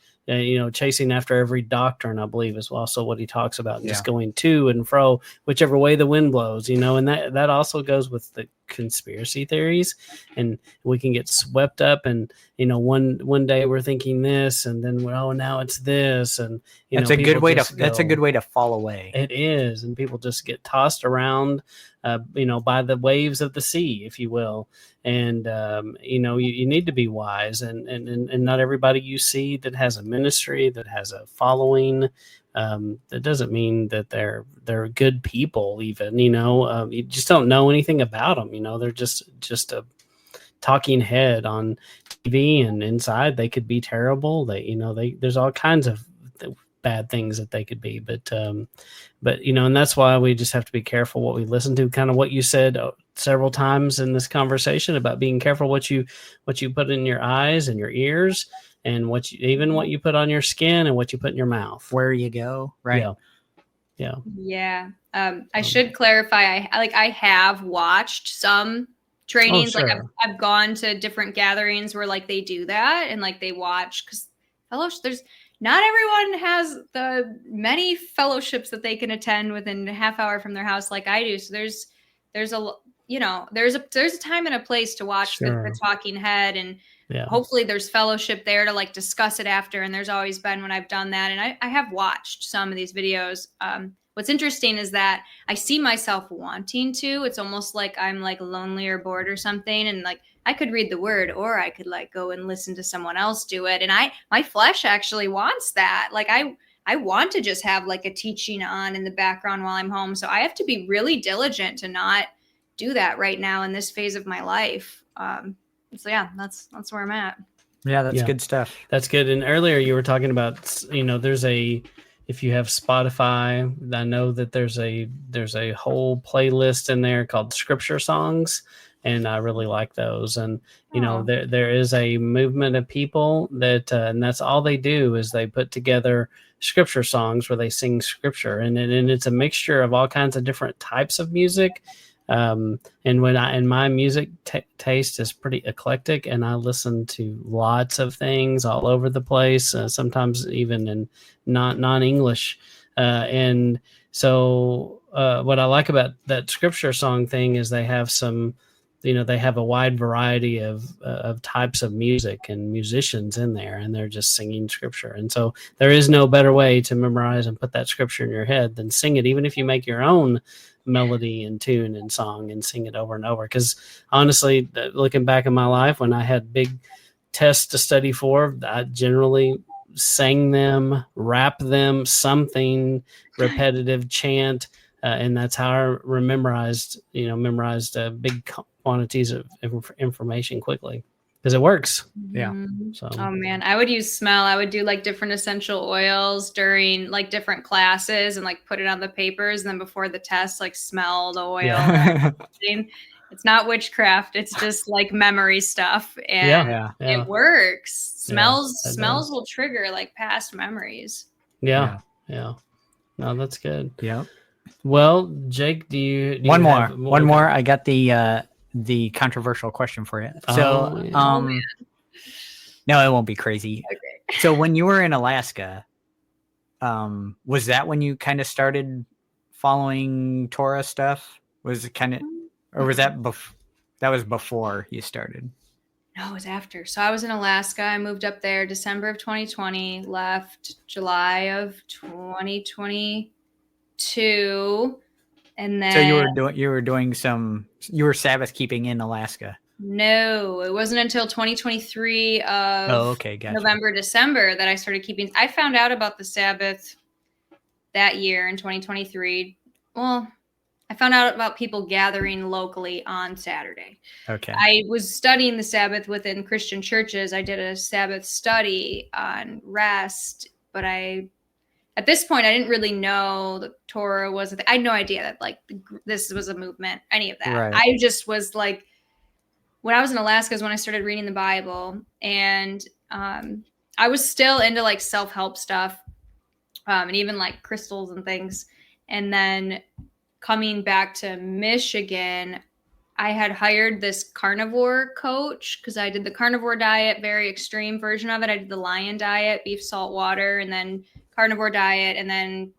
chasing after every doctrine, I believe is also what he talks about, just going to and fro, whichever way the wind blows, and that also goes with the conspiracy theories, and we can get swept up, and one day we're thinking this, and then now it's this, and that's a good way to fall away. It is, and people just get tossed around by the waves of the sea, if you will. And you need to be wise, and not everybody you see that has a ministry, that has a following, that doesn't mean that they're good people. Even you just don't know anything about them. They're just a talking head on TV, and inside they could be terrible. There's all kinds of bad things that they could be, but and that's why we just have to be careful what we listen to. Kind of what you said several times in this conversation about being careful what you put in your eyes and your ears, and what you put on your skin, and what you put in your mouth, where you go. Right. Yeah. I should clarify. I have watched some trainings. Oh, sure. Like I've gone to different gatherings where like they do that, and like they watch, because fellowship, not everyone has the many fellowships that they can attend within a half hour from their house like I do. So there's a time and a place to watch the talking head, and hopefully there's fellowship there to like discuss it after. And there's always been when I've done that. And I have watched some of these videos. What's interesting is that I see myself wanting to. It's almost like I'm like lonely or bored or something, and like I could read the word, or I could like go and listen to someone else do it. And my flesh actually wants that. Like I want to just have like a teaching on in the background while I'm home. So I have to be really diligent to not do that right now in this phase of my life. So yeah, that's where I'm at. Yeah, that's good stuff. That's good. And earlier you were talking about, if you have Spotify, I know that there's a whole playlist in there called Scripture Songs, and I really like those. And there is a movement of people that and that's all they do is they put together Scripture songs where they sing Scripture, and it's a mixture of all kinds of different types of music. And my music taste is pretty eclectic, and I listen to lots of things all over the place, sometimes even in non-English. And so what I like about that Scripture song thing is they have they have a wide variety of types of music and musicians in there, and they're just singing Scripture. And so there is no better way to memorize and put that Scripture in your head than sing it, even if you make your own melody and tune and song and sing it over and over. Because honestly, looking back in my life, when I had big tests to study for, I generally sang them, rap them, something repetitive chant. And that's how I memorized big quantities of information quickly because it works. Yeah. So, Oh man, I would use smell. I would do like different essential oils during like different classes and like put it on the papers. And then before the test, like smell the oil. Yeah. It's not witchcraft. It's just like memory stuff. And Yeah. it works. Smells it smells does. will trigger like past memories. Yeah. No, that's good. Yep. Well, Jake, do you One have more. I got the controversial question for you. So, man. no, it won't be crazy. Okay. So when you were in Alaska, was that when you kind of started following Torah stuff? Was it kind of, or was that that was before you started? No, it was after. So I was in Alaska. I moved up there December of 2020, left July of 2022. And then So you were Sabbath keeping in Alaska. No, it wasn't until 2023 of okay, gotcha. November, December that I started keeping. I found out about the Sabbath that year in 2023. Well, I found out about people gathering locally on Saturday. Okay. I was studying the Sabbath within Christian churches. I did a Sabbath study on rest, but at this point, I didn't really know the Torah was. I had no idea that like this was a movement, any of that. Right. I just was like, when I was in Alaska is when I started reading the Bible, and I was still into like self-help stuff, and even like crystals and things. And then coming back to Michigan, I had hired this carnivore coach because I did the carnivore diet, very extreme version of it. I did the lion diet, beef, salt, water, and then carnivore diet, and then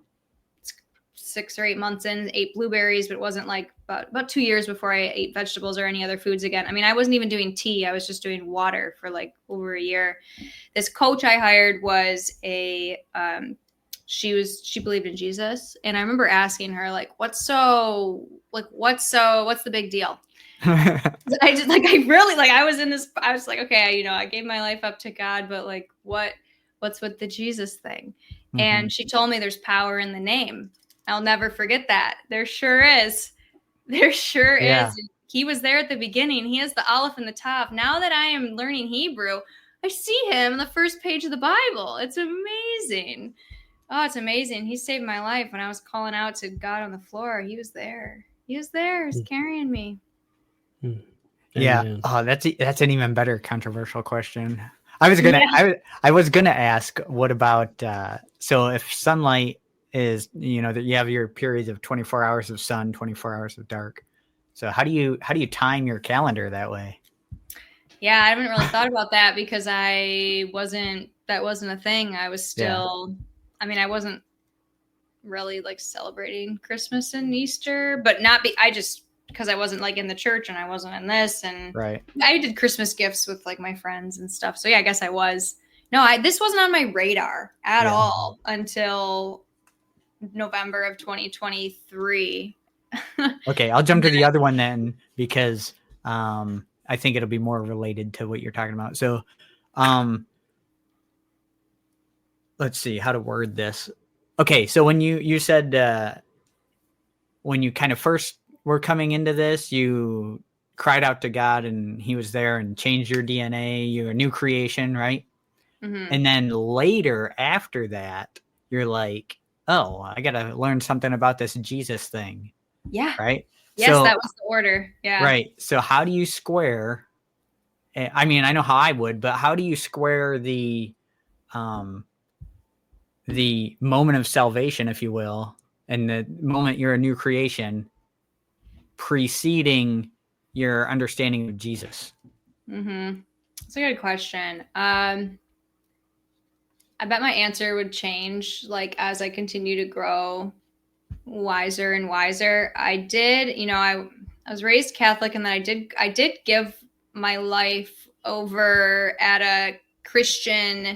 6 or 8 months in, ate blueberries, but it wasn't like about 2 years before I ate vegetables or any other foods again. I mean, I wasn't even doing tea. I was just doing water for like over a year. This coach I hired was she believed in Jesus. And I remember asking her like, what's the big deal? I was like, okay, I gave my life up to God, but like, what's with the Jesus thing? Mm-hmm. And she told me there's power in the name. I'll never forget that. There sure is. Is. He was there at the beginning. He has the Aleph in the top. Now that I am learning Hebrew, I see him on the first page of the Bible. It's amazing. Oh, it's amazing. He saved my life when I was calling out to God on the floor. He was there. He's carrying me. Yeah. Oh, that's an even better controversial question. I was gonna ask, what about so if sunlight is, that you have your periods of 24 hours of sun, 24 hours of dark. So how do you time your calendar that way? Yeah, I haven't really thought about that because that wasn't a thing. I was still, I wasn't really like celebrating Christmas and Easter, but because I wasn't like in the church and I wasn't in this, and right. I did Christmas gifts with like my friends and stuff. So yeah, I guess I was. No, this wasn't on my radar at all until November of 2023. Okay, I'll jump to the other one then, because I think it'll be more related to what you're talking about. So let's see how to word this. Okay, so when you said when you kind of first were coming into this, you cried out to God and he was there and changed your DNA, you're a new creation, right? Mm-hmm. And then later after that, you're like, oh, I got to learn something about this Jesus thing. Yeah. Right? Yes, so, that was the order. Yeah. Right. So how do you square, I know how I would, but how do you square the moment of salvation, if you will, and the moment you're a new creation preceding your understanding of Jesus? Mm-hmm. That's a good question. I bet my answer would change like as I continue to grow wiser and wiser. I did, I was raised Catholic, and then I did give my life over at a Christian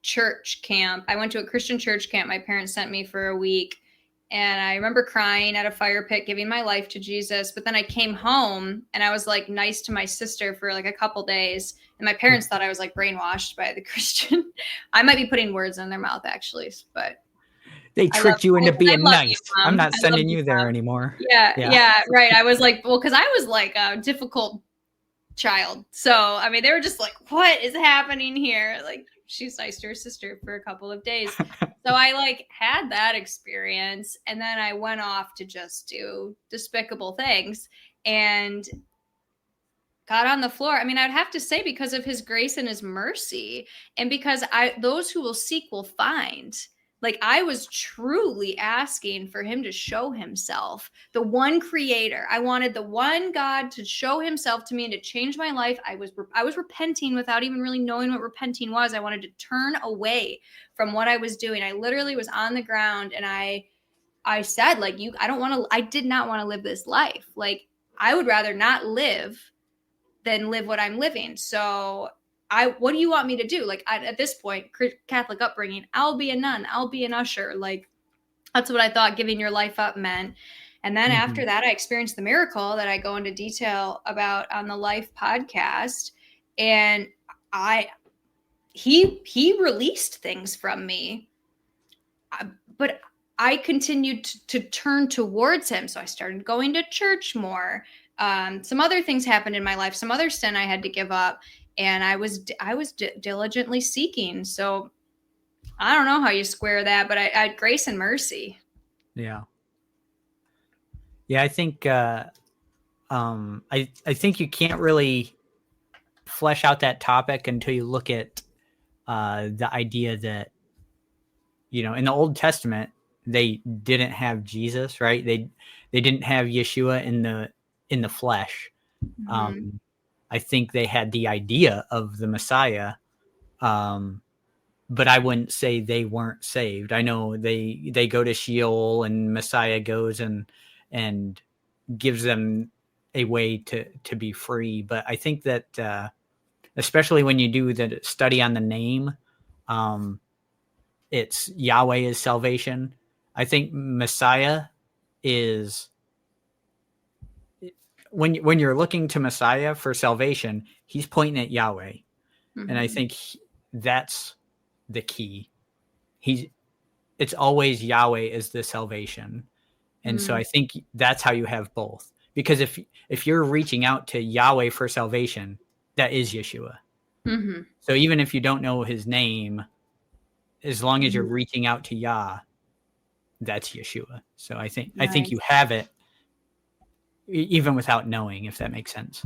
church camp. I went to a Christian church camp. My parents sent me for a week, And I remember crying at a fire pit, giving my life to Jesus. But then I came home and I was like nice to my sister for like a couple days. And my parents thought I was like brainwashed by the Christian. I might be putting words in their mouth actually, but They tricked you into being nice. You, I'm not sending you there anymore. Yeah, right. I was like, well, because I was like a difficult child. So, I mean, they were just like, what is happening here? Like, she's nice to her sister for a couple of days. So I like had that experience. And then I went off to just do despicable things and got on the floor. I mean, I'd have to say because of his grace and his mercy, and because those who will seek will find. Like, I was truly asking for him to show himself, the one creator. I wanted the one God to show himself to me and to change my life. I was repenting without even really knowing what repenting was. I wanted to turn away from what I was doing. I literally was on the ground and I said, like, I did not want to live this life. Like, I would rather not live than live what I'm living. So what do you want me to do? Like, at this point, Catholic upbringing, I'll be a nun, I'll be an usher. Like, that's what I thought giving your life up meant. And then after that, I experienced the miracle that I go into detail about on the Life podcast. And he released things from me, but I continued to turn towards him. So I started going to church more. Some other things happened in my life, some other sin I had to give up. And I was diligently seeking. So I don't know how you square that, but I had grace and mercy. Yeah. Yeah, I think I think you can't really flesh out that topic until you look at the idea that, you know, in the Old Testament they didn't have Jesus, right? They didn't have Yeshua in the flesh. Mm-hmm. I think they had the idea of the Messiah, but I wouldn't say they weren't saved. I know they go to Sheol and Messiah goes and gives them a way to be free. But I think that especially when you do the study on the name, it's Yahweh is salvation. I think Messiah is... When you're looking to Messiah for salvation, he's pointing at Yahweh. Mm-hmm. And I think that's the key. It's always Yahweh is the salvation. And so I think that's how you have both. Because if you're reaching out to Yahweh for salvation, that is Yeshua. Mm-hmm. So even if you don't know his name, as long as you're reaching out to Yah, that's Yeshua. So I think you have it even without knowing, if that makes sense.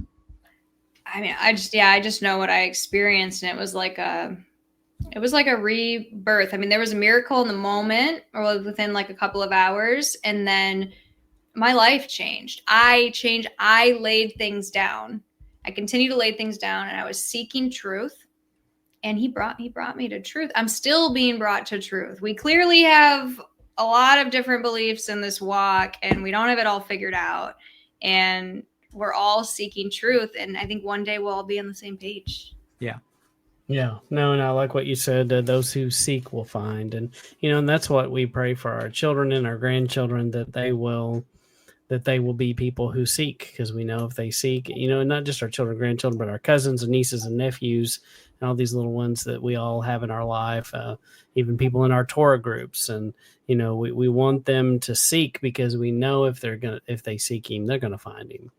I mean, I just know what I experienced, and it was like a rebirth. I mean, there was a miracle in the moment or within like a couple of hours, and then my life changed. I laid things down. I continued to lay things down, and I was seeking truth, and he brought me to truth. I'm still being brought to truth. We clearly have a lot of different beliefs in this walk, and we don't have it all figured out. And we're all seeking truth. And I think one day we'll all be on the same page. Yeah. Yeah. No, I like what you said. Those who seek will find. And, and that's what we pray for our children and our grandchildren, that they will be people who seek, because we know if they seek, not just our children, grandchildren, but our cousins and nieces and nephews and all these little ones that we all have in our life, even people in our Torah groups. And, we want them to seek, because we know if they seek him, they're going to find him.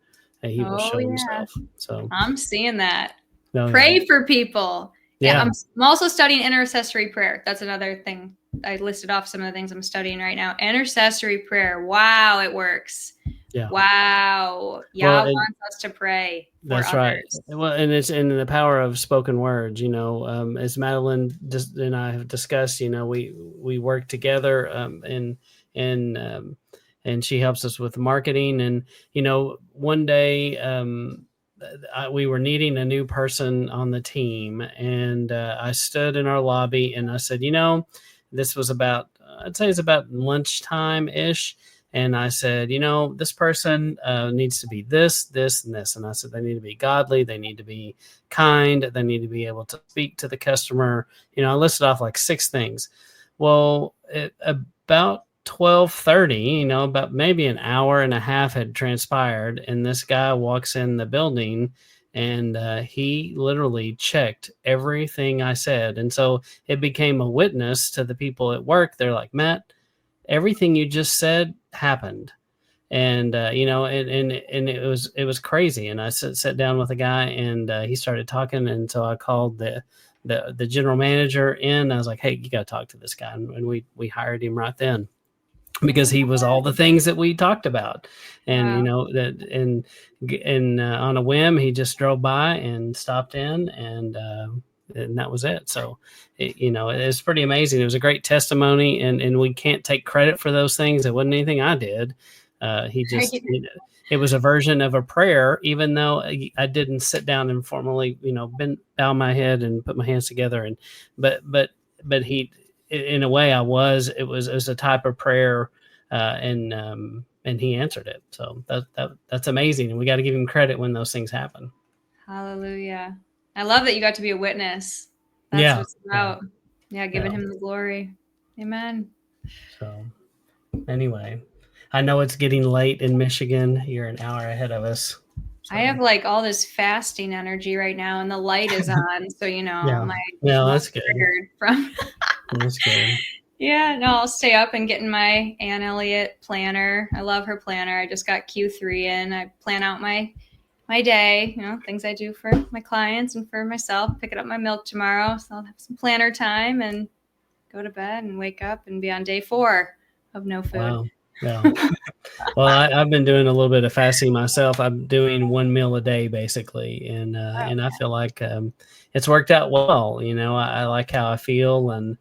And he will show himself. So I'm seeing that. Pray for people. Yeah. I'm also studying intercessory prayer. That's another thing. I listed off some of the things I'm studying right now. Intercessory prayer. Wow, it works. Yeah. Wow. Yah wants us to pray. That's right. Well, and it's in the power of spoken words. As Madeline and I have discussed, we work together, and she helps us with marketing. And one day we were needing a new person on the team, and I stood in our lobby and I said, this was about, I'd say it's about lunchtime ish. And I said, this person needs to be this, this, and this. And I said, they need to be godly. They need to be kind. They need to be able to speak to the customer. I listed off like 6 things. Well, about 12:30, about maybe an hour and a half had transpired, and this guy walks in the building, and he literally checked everything I said. And so it became a witness to the people at work. They're like, Matt, everything you just said happened. And and it was crazy. And I sat down with a guy, and he started talking. And so I called the general manager in. I was like, hey, you got to talk to this guy. And we hired him right then, because he was all the things that we talked about. And Wow. and on a whim, he just drove by and stopped in, and that was it. So it's pretty amazing. It was a great testimony, and we can't take credit for those things. It wasn't anything I did. He just it was a version of a prayer, even though I didn't sit down and formally bow my head and put my hands together. And but he, in a way, it was a type of prayer, and he answered it. So that's amazing, and we got to give him credit when those things happen. Hallelujah. I love that you got to be a witness. That's what it's about. Yeah, giving him the glory. Amen. So anyway, I know it's getting late in Michigan. You're an hour ahead of us. So. I have like all this fasting energy right now, and the light is on, so that's good. That's good. Yeah, no, I'll stay up and get in my Ann Elliott planner. I love her planner. I just got Q3 in. I plan out my day, things I do for my clients and for myself. Picking up my milk tomorrow, so I'll have some planner time and go to bed and wake up and be on day 4 of no food. Wow. Yeah. Well, I've been doing a little bit of fasting myself. I'm doing 1 meal a day basically, and I feel like it's worked out well. I like how I feel, and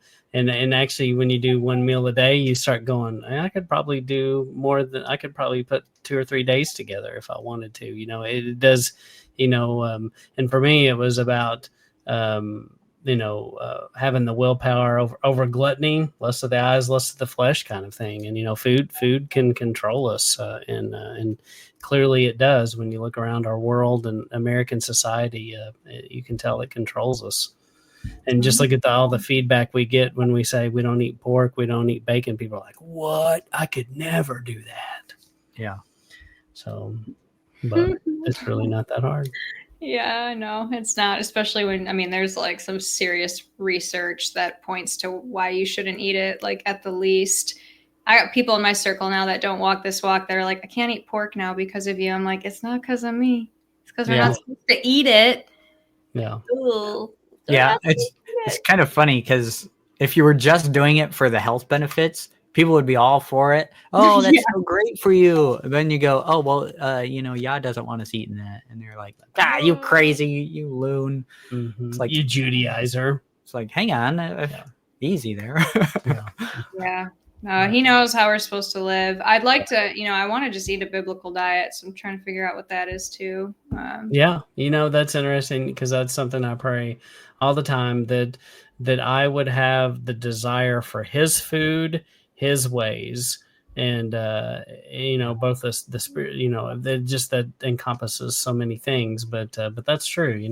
actually, when you do 1 meal a day, you start going, I could probably do more than I could probably put 2 or 3 days together if I wanted to. It does. And for me, it was about having the willpower over gluttony, lust of the eyes, lust of the flesh kind of thing. And, food can control us. And clearly it does. When you look around our world and American society, you can tell it controls us. And just look at all the feedback we get when we say we don't eat pork, we don't eat bacon. People are like, what? I could never do that. Yeah. So, but it's really not that hard. Yeah, no, it's not, especially when, there's like some serious research that points to why you shouldn't eat it, like at the least. I got people in my circle now that don't walk this walk that are like, I can't eat pork now because of you. I'm like, it's not because of me. It's because we're not supposed to eat it. Yeah. Ooh. Yeah, it's kind of funny because if you were just doing it for the health benefits, people would be all for it. Oh, that's so great for you. And then you go, oh, well, Yah doesn't want us eating that. And they're like, you crazy, you loon. Mm-hmm. It's like, you Judaizer. It's like, hang on, easy there. Yeah. No, he knows how we're supposed to live. I'd like to, I want to just eat a biblical diet. So I'm trying to figure out what that is too. That's interesting because that's something I pray all the time, that I would have the desire for his food, his ways, and both the spirit, that encompasses so many things. But that's true.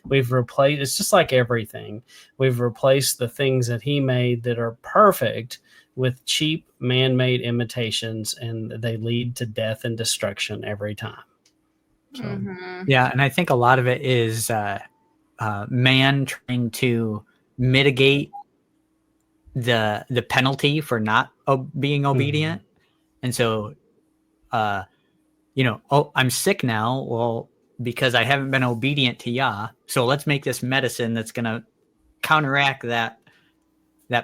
We've replaced, it's just like everything. We've replaced the things that he made that are perfect with cheap man-made imitations, and they lead to death and destruction every time. So. Yeah, and I think a lot of it is man trying to mitigate the penalty for not being obedient. And so, I'm sick now. Well, because I haven't been obedient to Yah. So let's make this medicine that's going to counteract that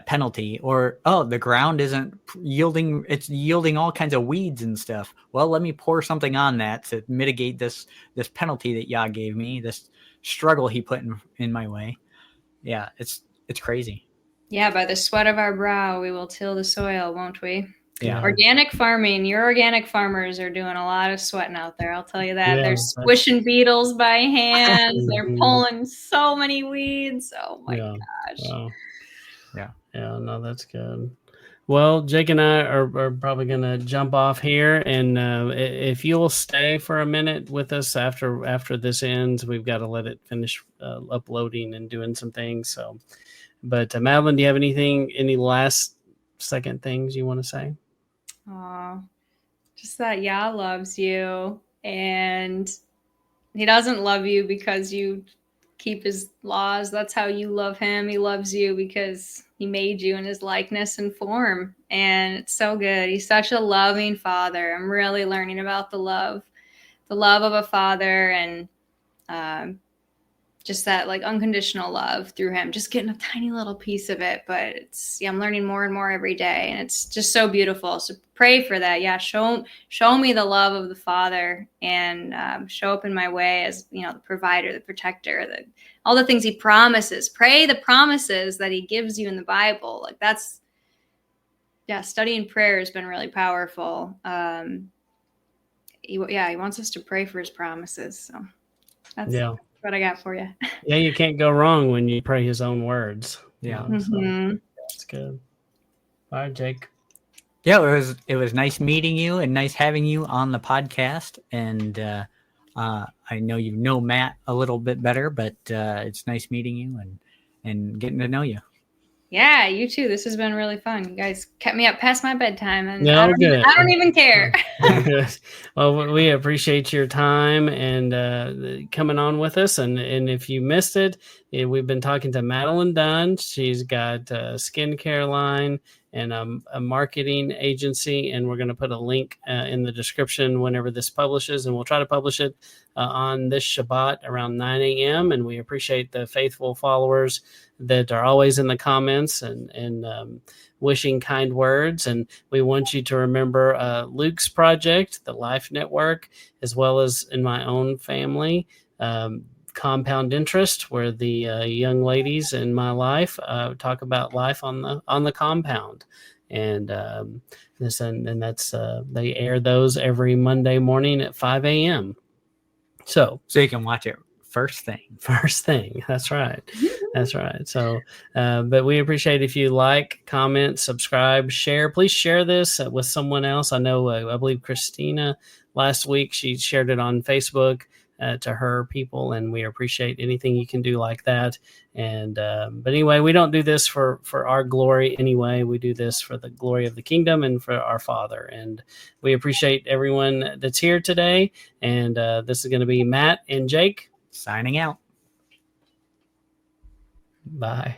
penalty. Or, the ground isn't yielding. It's yielding all kinds of weeds and stuff. Well, let me pour something on that to mitigate this penalty that Yah gave me, this struggle he put in my way. Yeah, it's crazy. Yeah, by the sweat of our brow, we will till the soil, won't we? Yeah. Organic farming. Your organic farmers are doing a lot of sweating out there. I'll tell you that. Yeah, they're squishing beetles by hand. They're pulling so many weeds. Oh my gosh. Wow. Yeah. Yeah. No, that's good. Well, Jake and I are probably going to jump off here, and if you'll stay for a minute with us after this ends, we've got to let it finish uploading and doing some things. So, but Madeline, do you have any last second things you want to say? Just that Yah loves you, and he doesn't love you because you keep his laws. That's how you love him. He loves you because he made you in his likeness and form. And it's so good. He's such a loving father. I'm really learning about the love of a father, and just that like unconditional love through him, just getting a tiny little piece of it. But I'm learning more and more every day, and it's just so beautiful. So pray for that. Yeah. Show me the love of the Father, and show up in my way as, the provider, the protector, all the things he promises. Pray the promises that he gives you in the Bible. Like studying prayer has been really powerful. He wants us to pray for his promises. So that's what I got for you. Yeah, you can't go wrong when you pray his own words. Yeah. Mm-hmm. So that's good. All right, Jake. Yeah, it was nice meeting you and nice having you on the podcast. And I know you know Matt a little bit better, but it's nice meeting you and getting to know you. Yeah, you too. This has been really fun. You guys kept me up past my bedtime, and No, I don't even care. Well, we appreciate your time and coming on with us. And if you missed it, we've been talking to Madeline Dunn. She's got a skincare line and a marketing agency, and we're going to put a link in the description whenever this publishes, and we'll try to publish it on this Shabbat around 9 a.m. And we appreciate the faithful followers that are always in the comments and wishing kind words. And we want you to remember Luke's project, the Life Network, as well as in my own family, Compound Interest, where the young ladies in my life talk about life on the compound. And that's they air those every Monday morning at 5 a.m. So you can watch it first thing. That's right. So but we appreciate if you like, comment, subscribe, share. Please share this with someone else. I know I believe Christina last week, she shared it on Facebook to her people, and we appreciate anything you can do like that. And but anyway, we don't do this for our glory anyway. We do this for the glory of the kingdom and for our Father. And we appreciate everyone that's here today. And this is going to be Matt and Jake signing out. Bye.